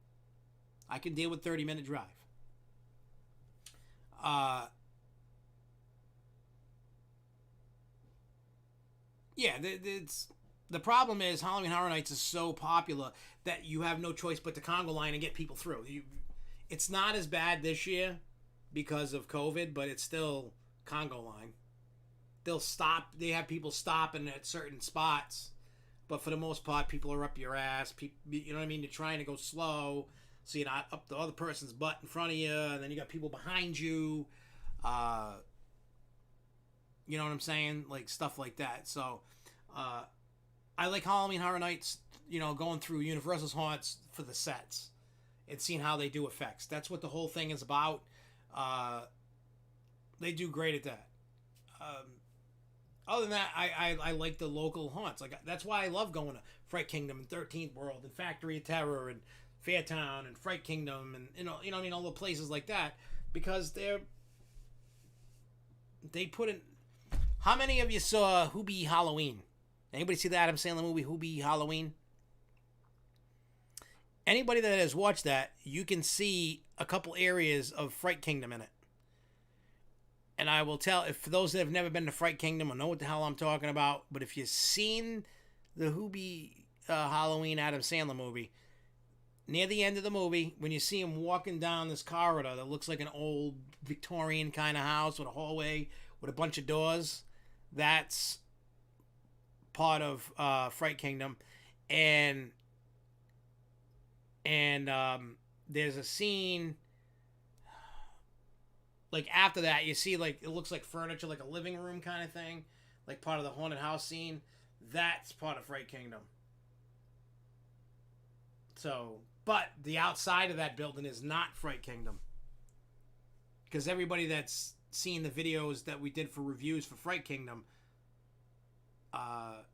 I can deal with 30-minute drive. Yeah, the problem is Halloween Horror Nights is so popular that you have no choice but to Congo line and get people through. It's not as bad this year because of COVID, but it's still Congo line. They'll stop. They have people stopping at certain spots, but for the most part, people are up your ass. People, you know what I mean? You're trying to go slow, so you're not up the other person's butt in front of you, and then you got people behind you. You know what I'm saying? Like stuff like that. So, I like Halloween Horror Nights. You know, going through Universal's haunts for the sets and seeing how they do effects. That's what the whole thing is about. They do great at that. Other than that, I like the local haunts. Like that's why I love going to Fright Kingdom and 13th World and Factory of Terror and Fairtown and Fright Kingdom and you know what I mean, all the places like that, because they put in. How many of you saw Hoobie Halloween? Anybody see the Adam Sandler movie Hoobie Halloween? Anybody that has watched that, you can see a couple areas of Fright Kingdom in it. And I will tell, if for those that have never been to Fright Kingdom or know what the hell I'm talking about, but if you've seen the Hoobie Halloween Adam Sandler movie, near the end of the movie, when you see him walking down this corridor that looks like an old Victorian kind of house with a hallway with a bunch of doors, that's part of Fright Kingdom. And there's a scene like after that, you see like it looks like furniture, like a living room kind of thing, like part of the haunted house scene. That's part of Fright Kingdom. So, but the outside of that building is not Fright Kingdom, because everybody that's seen the videos that we did for reviews for Fright Kingdom have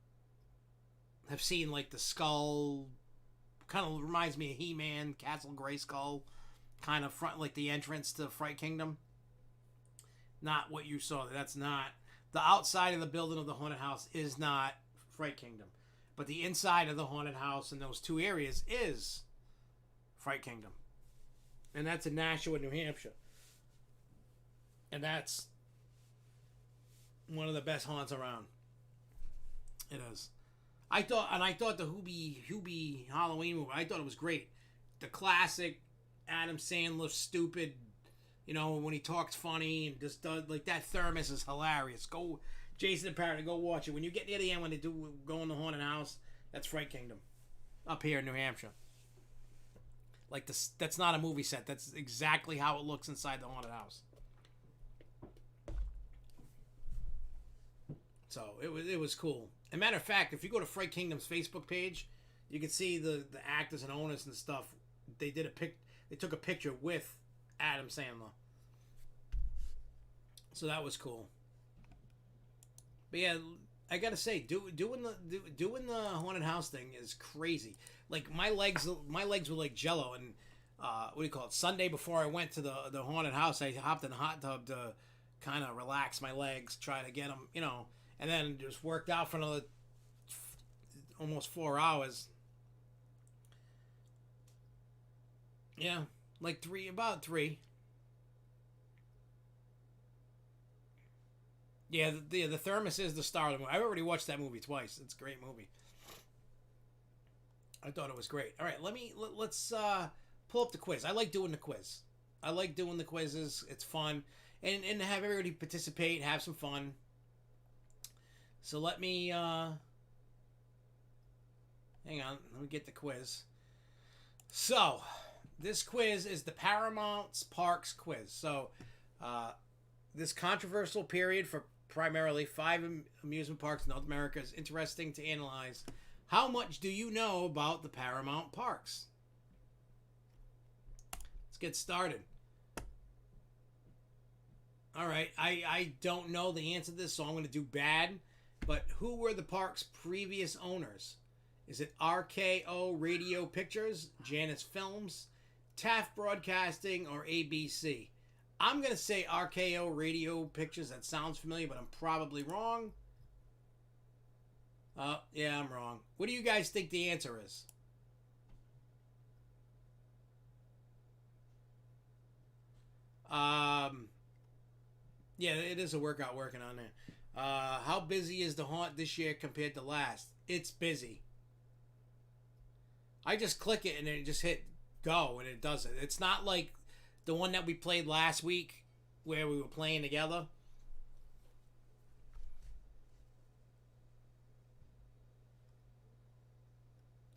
seen like the skull. Kind of reminds me of He-Man, Castle Grayskull, kind of front like the entrance to Fright Kingdom. Not what you saw. That's not the outside of the building of the haunted house is not Fright Kingdom, but the inside of the haunted house in those two areas is Fright Kingdom, and that's in Nashua, New Hampshire, and that's one of the best haunts around. It is. I thought the Hoobie Halloween movie, I thought it was great. The classic Adam Sandler stupid, you know, when he talks funny and just does like that. Thermos is hilarious. Go, Jason and Parrot, go watch it. When you get near the end, when they do go in the haunted house, that's Fright Kingdom, up here in New Hampshire. Like this, that's not a movie set. That's exactly how it looks inside the haunted house. So it was cool. As a matter of fact, if you go to Fright Kingdom's Facebook page, you can see the actors and owners and stuff. They took a picture with Adam Sandler. So that was cool. But yeah, I gotta say, doing the haunted house thing is crazy. Like my legs were like jello. And what do you call it? Sunday before I went to the haunted house, I hopped in the hot tub to kind of relax my legs, try to get them, you know. And then just worked out for another almost 4 hours. Yeah, like about three. Yeah, the Thermos is the star of the movie. I've already watched that movie twice. It's a great movie. I thought it was great. All right, let's pull up the quiz. I like doing the quiz. I like doing the quizzes. It's fun, and have everybody participate, have some fun. So let me, hang on, let me get the quiz. So, this quiz is the Paramount Parks quiz. So, this controversial period for primarily 5 amusement parks in North America is interesting to analyze. How much do you know about the Paramount Parks? Let's get started. All right, I don't know the answer to this, so I'm going to do bad. But who were the park's previous owners? Is it RKO Radio Pictures, Janus Films, Taft Broadcasting, or ABC? I'm going to say RKO Radio Pictures. That sounds familiar, but I'm probably wrong. Yeah, I'm wrong. What do you guys think the answer is? Yeah, it is a workout working on there. How busy is the haunt this year compared to last? It's busy. I just click it and it just hit go and it does it. It's not like the one that we played last week where we were playing together.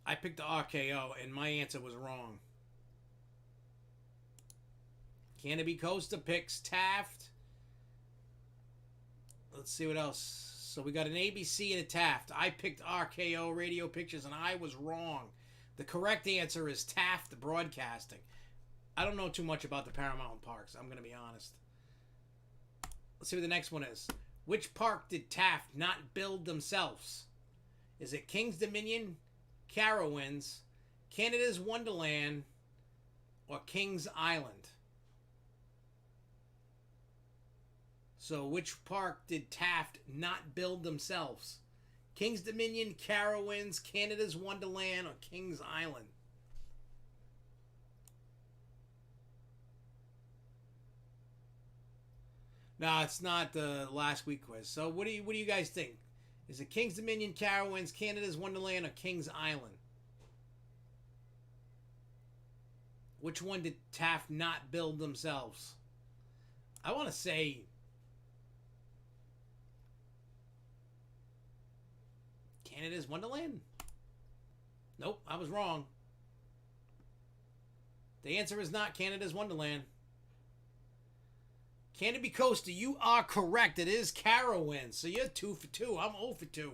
I picked the RKO and my answer was wrong. Canopy Coaster picks Taft. Let's see what else. So we got an ABC and a Taft. I picked RKO Radio Pictures and I was wrong. The correct answer is Taft Broadcasting. I don't know too much about the Paramount parks, I'm going to be honest. Let's see what the next one is. Which park did Taft not build themselves? Is it King's Dominion, Carowinds, Canada's Wonderland, or Kings Island? So which park did Taft not build themselves? King's Dominion, Carowinds, Canada's Wonderland, or Kings Island? No, it's not the last week quiz. So what do you guys think? Is it King's Dominion, Carowinds, Canada's Wonderland, or Kings Island? Which one did Taft not build themselves? I want to say Canada's Wonderland? Nope, I was wrong. The answer is not Canada's Wonderland. Canopy Coaster, you are correct. It is Carowinds. So you're 2 for 2. I'm 0 for 2.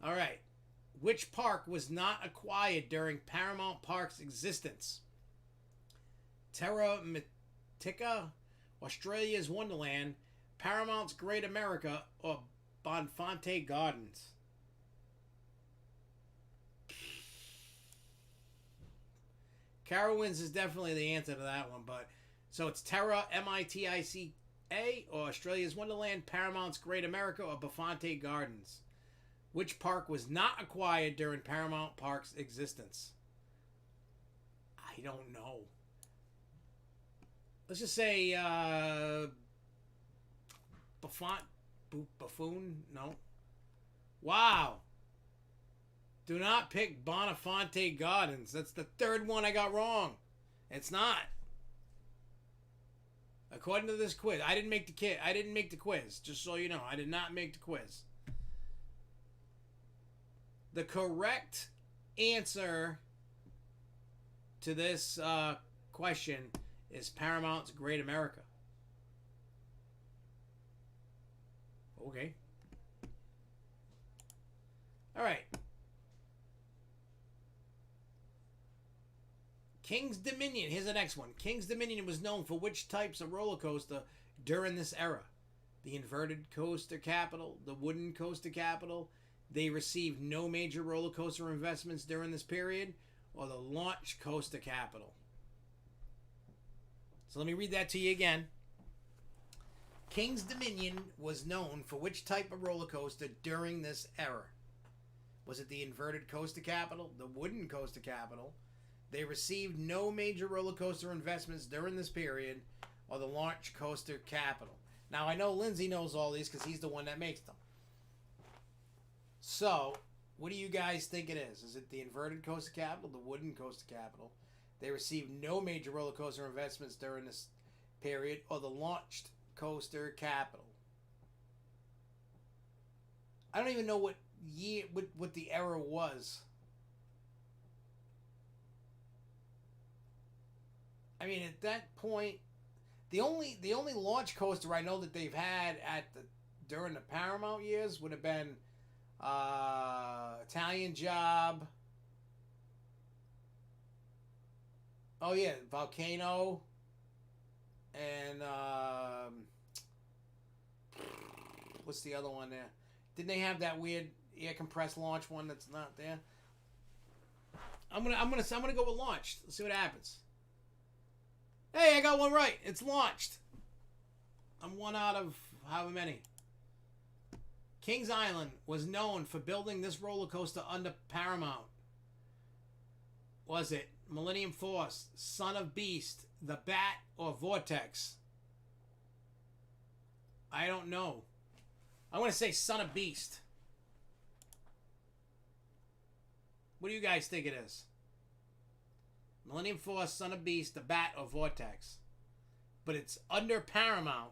All right. Which park was not acquired during Paramount Park's existence? Terra Mythica, Australia's Wonderland, Paramount's Great America, or Bonfante Gardens? Carowinds is definitely the answer to that one, but so it's Terra Mytica or Australia's Wonderland, Paramount's Great America, or Bonfante Gardens? Which park was not acquired during Paramount Park's existence? I don't know. Let's just say Buffoon? No. Wow. Do not pick Bonfante Gardens. That's the third one I got wrong. It's not. According to this quiz, I didn't make the quiz. Just so you know, I did not make the quiz. The correct answer to this question is Paramount's Great America. Okay. All right. King's Dominion. Here's the next one. King's Dominion was known for which types of roller coaster during this era? The inverted coaster capital, the wooden coaster capital. They received no major roller coaster investments during this period, or the launch coaster capital. So let me read that to you again. King's Dominion was known for which type of roller coaster during this era? Was it the inverted coaster capital, the wooden coaster capital? They received no major roller coaster investments during this period, or the launch coaster capital. Now, I know Lindsay knows all these because he's the one that makes them. So, what do you guys think it is? Is it the inverted coaster capital, the wooden coaster capital? They received no major roller coaster investments during this period, or the launched coaster capital? I don't even know what year, what the era was. I mean, at that point, the only launch coaster I know that they've had during the Paramount years would have been Italian Job. Oh yeah, Volcano, and what's the other one there? Didn't they have that weird air compressed launch one that's not there? I'm gonna go with launched. Let's see what happens. Hey, I got one right. It's launched. I'm one out of however many. Kings Island was known for building this roller coaster under Paramount. Was it Millennium Force, Son of Beast, The Bat, or Vortex? I don't know. I want to say Son of Beast. What do you guys think it is? Millennium Force, Son of Beast, The Bat, or Vortex? But it's under Paramount.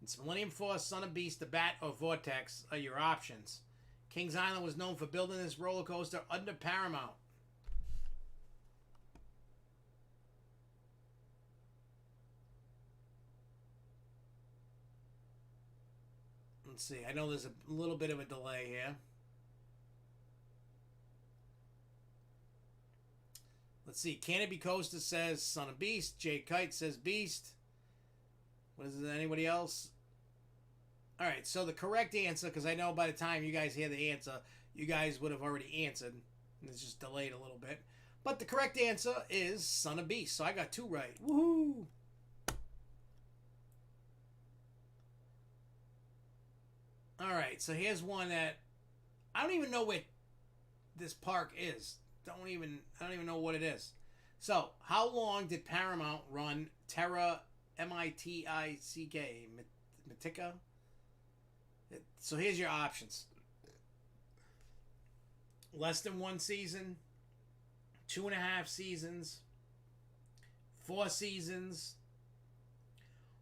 It's Millennium Force, Son of Beast, The Bat, or Vortex are your options. Kings Island was known for building this roller coaster under Paramount. Let's see. I know there's a little bit of a delay here. Let's see. Canopy Coaster says Son of Beast. Jay Kite says Beast. What is it? Anybody else? All right. So the correct answer, because I know by the time you guys hear the answer, you guys would have already answered. And it's just delayed a little bit. But the correct answer is Son of Beast. So I got 2 right. Woohoo! All right. So here's one that I don't even know where this park is. I don't even know what it is. So, how long did Paramount run Terra Mitic Mythica? So here's your options. Less than 1 season, 2.5 seasons, 4 seasons,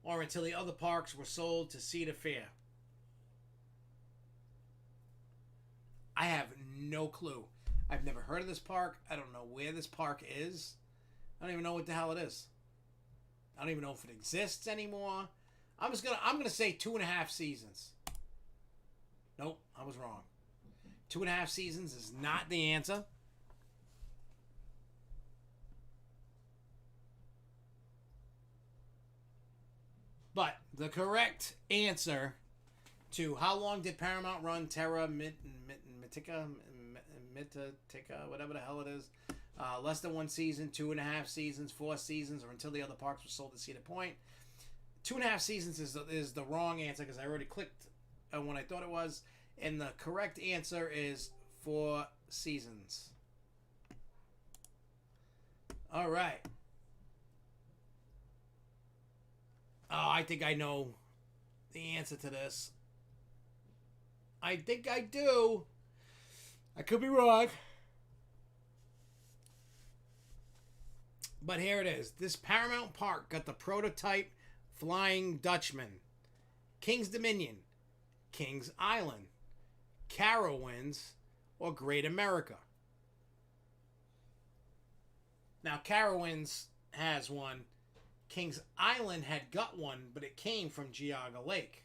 or until the other parks were sold to Cedar Fair. I have no clue. I've never heard of this park. I don't know where this park is. I don't even know what the hell it is. I don't even know if it exists anymore. I'm gonna say 2.5 seasons. Nope, I was wrong. 2.5 seasons is not the answer. But the correct answer to how long did Paramount run Terra Mythica, whatever the hell it is, less than 1 season, 2.5 seasons, 4 seasons, or until the other parks were sold to Cedar Point. 2.5 seasons is the wrong answer because I already clicked on what I thought it was, and the correct answer is 4 seasons. All right. Oh, I think I know the answer to this. I think I do. I could be wrong. But here it is. This Paramount Park got the prototype Flying Dutchman, King's Dominion, King's Island, Carowinds, or Great America. Now, Carowinds has one. King's Island had got one, but it came from Geauga Lake.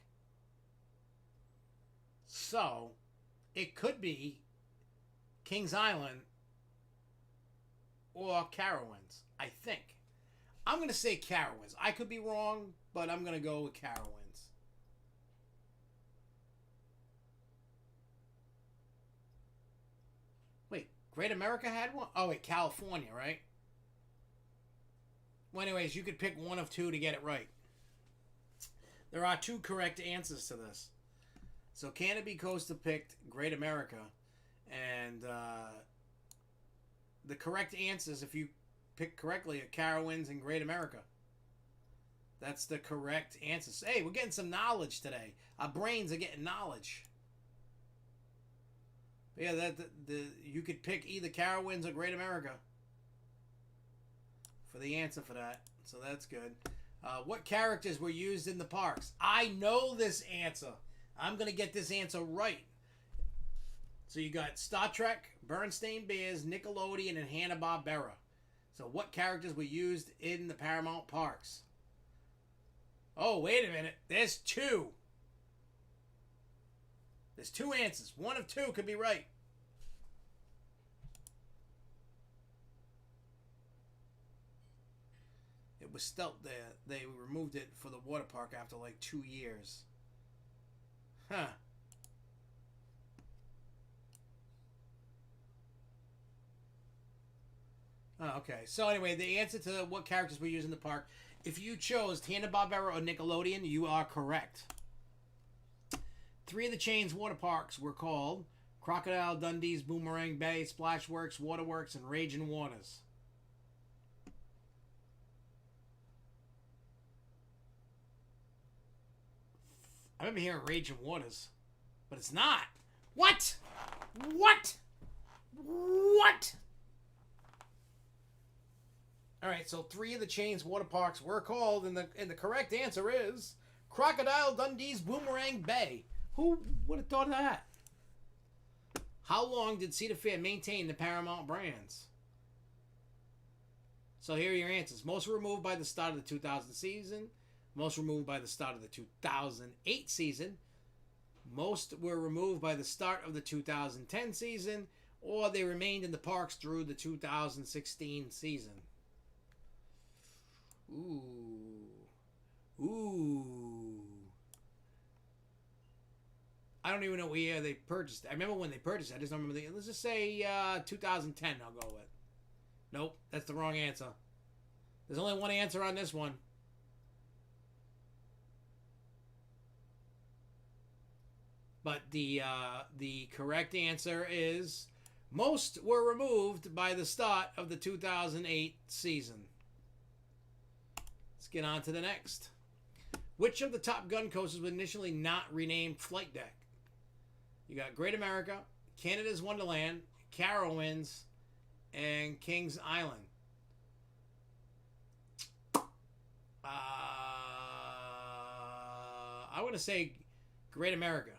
So, it could be King's Island or Carowinds, I think. I'm going to say Carowinds. I could be wrong, but I'm going to go with Carowinds. Wait, Great America had one? Oh, wait, California, right? Well, anyways, you could pick one of 2 to get it right. There are 2 correct answers to this. So Canopy Coaster picked Great America, and the correct answers, if you pick correctly, are Carowinds and Great America. That's the correct answers. Hey, we're getting some knowledge today. Our brains are getting knowledge. But yeah, you could pick either Carowinds or Great America for the answer for that. So that's good. What characters were used in the parks? I know this answer. I'm going to get this answer right. So you got Star Trek, Bernstein Bears, Nickelodeon, and Hanna-Barbera. So what characters were used in the Paramount Parks? Oh, wait a minute. There's 2. There's 2 answers. One of 2 could be right. It was still there. They removed it for the water park after like 2 years. Huh. Oh, okay. So anyway, the answer to what characters we use in the park, if you chose Hanna-Barbera or Nickelodeon, you are correct. 3 of the chain's water parks were called Crocodile Dundee's Boomerang Bay, Splashworks, Waterworks, and Raging Waters. I remember hearing Raging Waters, but it's not. What? What? What? All right, so 3 of the chain's water parks were called, and the correct answer is Crocodile Dundee's Boomerang Bay. Who would have thought of that? How long did Cedar Fair maintain the Paramount brands? So here are your answers. Most were removed by the start of the 2000 season. Most removed by the start of the 2008 season. Most were removed by the start of the 2010 season, or they remained in the parks through the 2016 season. Ooh. I don't even know what year they purchased it. I remember when they purchased it. I just don't remember let's just say 2010 I'll go with. Nope, that's the wrong answer. There's only one answer on this one. But the correct answer is most were removed by the start of the 2008 season. Let's get on to the next. Which of the Top Gun coasters was initially not renamed Flight Deck? You got Great America, Canada's Wonderland, Carowinds, and Kings Island. I want to say Great America.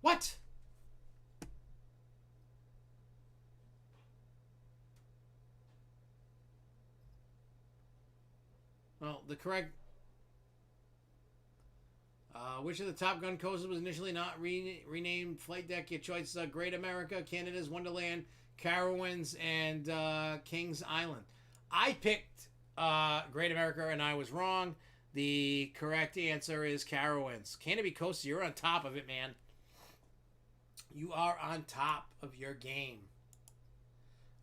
What? Well, the correct... which of the Top Gun coasters was initially not renamed Flight Deck? Your choices are Great America, Canada's Wonderland, Carowinds, and Kings Island. I picked Great America, and I was wrong. The correct answer is Carowinds. Canopy Coaster, you're on top of it, man. You are on top of your game.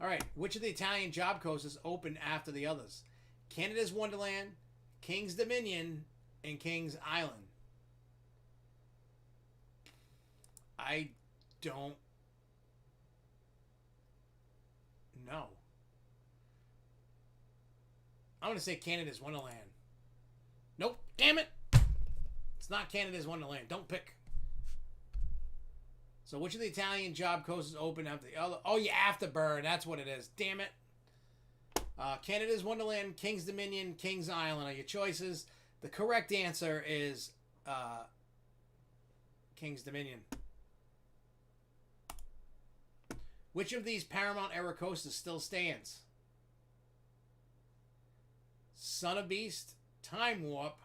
All right, which of the Italian job coasters opened after the others? Canada's Wonderland, King's Dominion, and Kings Island. I don't know. I'm going to say Canada's Wonderland. Nope. Damn it. It's not Canada's Wonderland. Don't pick. So which of the Italian job coasters open after the other? Oh, yeah, Afterburn. That's what it is. Damn it. Canada's Wonderland, King's Dominion, Kings Island are your choices. The correct answer is King's Dominion. Which of these Paramount era coasters still stands? Son of Beast, Time Warp,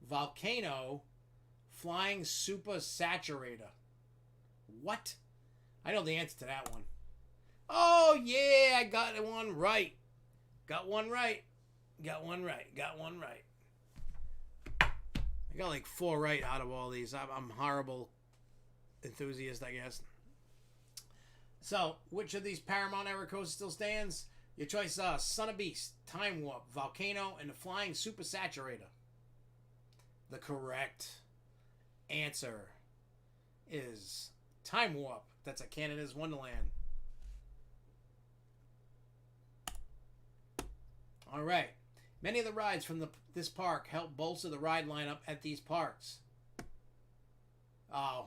Volcano, Flying Super Saturator. What? I know the answer to that one. Oh, yeah, I got one right. Got one right. Got one right. Got one right. I got like 4 right out of all these. I'm horrible enthusiast, I guess. So, which of these Paramount era coasters still stands? Your choices are Son of Beast, Time Warp, Volcano, and the Flying Super Saturator. The correct answer is Time Warp. That's at Canada's Wonderland. All right. Many of the rides from this park help bolster the ride lineup at these parks. Oh.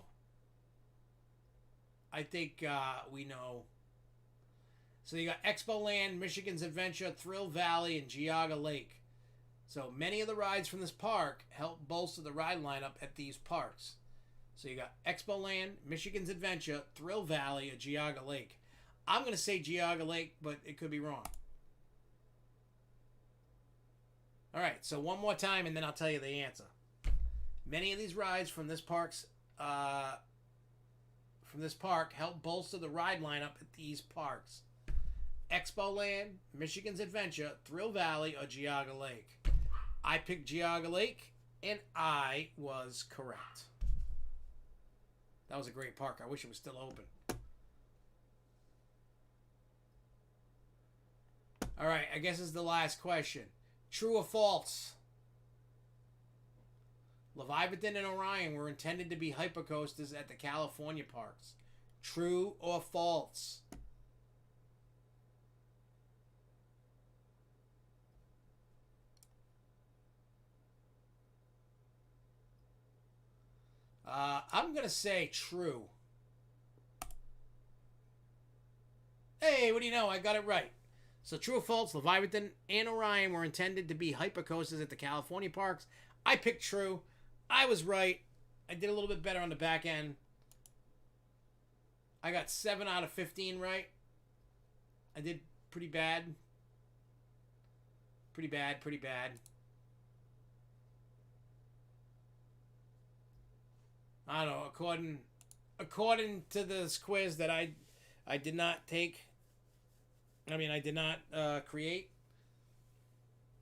I think we know. So you got Expo Land, Michigan's Adventure, Thrill Valley, and Geauga Lake. So many of the rides from this park help bolster the ride lineup at these parks. So you got Expo Land, Michigan's Adventure, Thrill Valley, or Geauga Lake. I'm going to say Geauga Lake, but it could be wrong. All right, so one more time, and then I'll tell you the answer. Many of these rides from this park help bolster the ride lineup at these parks. Expo Land, Michigan's Adventure, Thrill Valley, or Geauga Lake. I picked Geauga Lake, and I was correct. That was a great park. I wish it was still open. All right, I guess this is the last question. True or false? Leviathan and Orion were intended to be hypercoasters at the California parks. True or false? I'm going to say true. Hey, what do you know? I got it right. So true or false, Leviathan and Orion were intended to be hypercoasters at the California parks. I picked true. I was right. I did a little bit better on the back end. I got 7 out of 15 right. I did pretty bad. Pretty bad. I don't know, according to this quiz that I did not take. I mean, I did not create.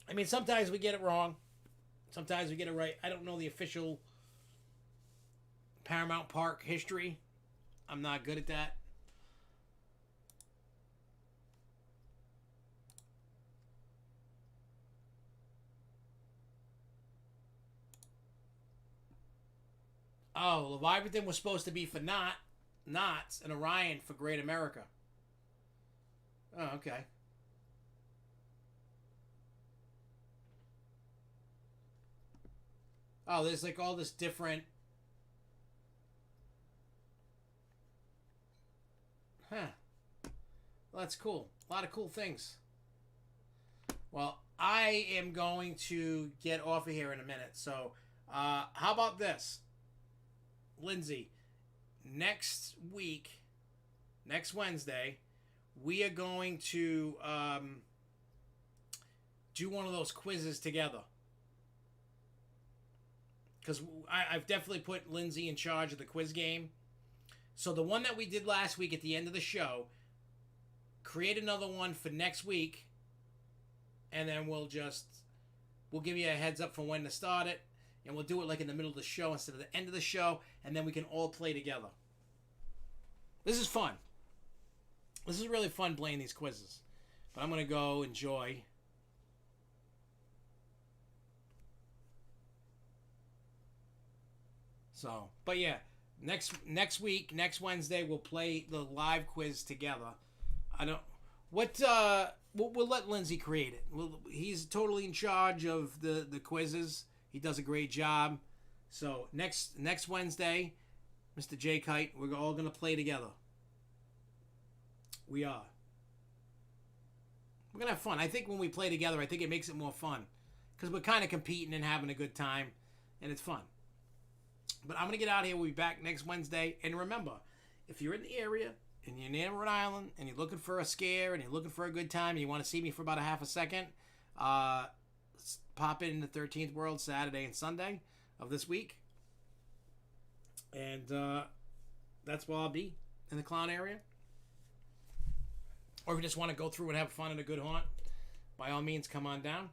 I mean, sometimes we get it wrong. Sometimes we get it right. I don't know the official Paramount Park history. I'm not good at that. Oh, Leviathan was supposed to be for Knott's and Orion for Great America. Oh, okay. Oh, there's like all this different... Huh. Well, that's cool. A lot of cool things. Well, I am going to get off of here in a minute. So, how about this? Lindsay, next week, next Wednesday, we are going to do one of those quizzes together. Because I've definitely put Lindsay in charge of the quiz game. So the one that we did last week at the end of the show, create another one for next week, and then we'll give you a heads up for when to start it, and we'll do it like in the middle of the show instead of the end of the show, and then we can all play together. This is fun. This is really fun playing these quizzes. But I'm going to go enjoy. So, but yeah, next week, next Wednesday, we'll play the live quiz together. We'll let Lindsay create it. He's totally in charge of the quizzes. He does a great job. So next Wednesday, Mr. J Kite, we're all going to play together. We are. We're going to have fun. I think when we play together, I think it makes it more fun. Because we're kind of competing and having a good time. And it's fun. But I'm going to get out of here. We'll be back next Wednesday. And remember, if you're in the area and you're near Rhode Island and you're looking for a scare and you're looking for a good time and you want to see me for about a half a second, pop in the 13th World Saturday and Sunday of this week. And that's where I'll be, in the Clown area. Or if you just want to go through and have fun in a good haunt, by all means, come on down.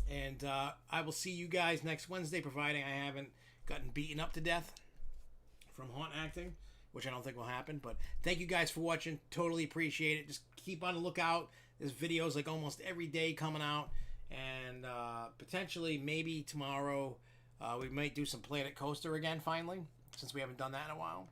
And I will see you guys next Wednesday, providing I haven't gotten beaten up to death from haunt acting, which I don't think will happen. But thank you guys for watching. Totally appreciate it. Just keep on the lookout. There's videos like almost every day coming out. And potentially, maybe tomorrow, we might do some Planet Coaster again, finally, since we haven't done that in a while.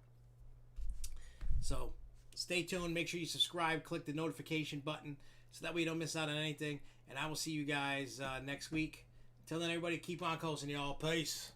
So, stay tuned. Make sure you subscribe. Click the notification button so that way you don't miss out on anything. And I will see you guys next week. Till then, everybody, keep on coasting, y'all. Peace.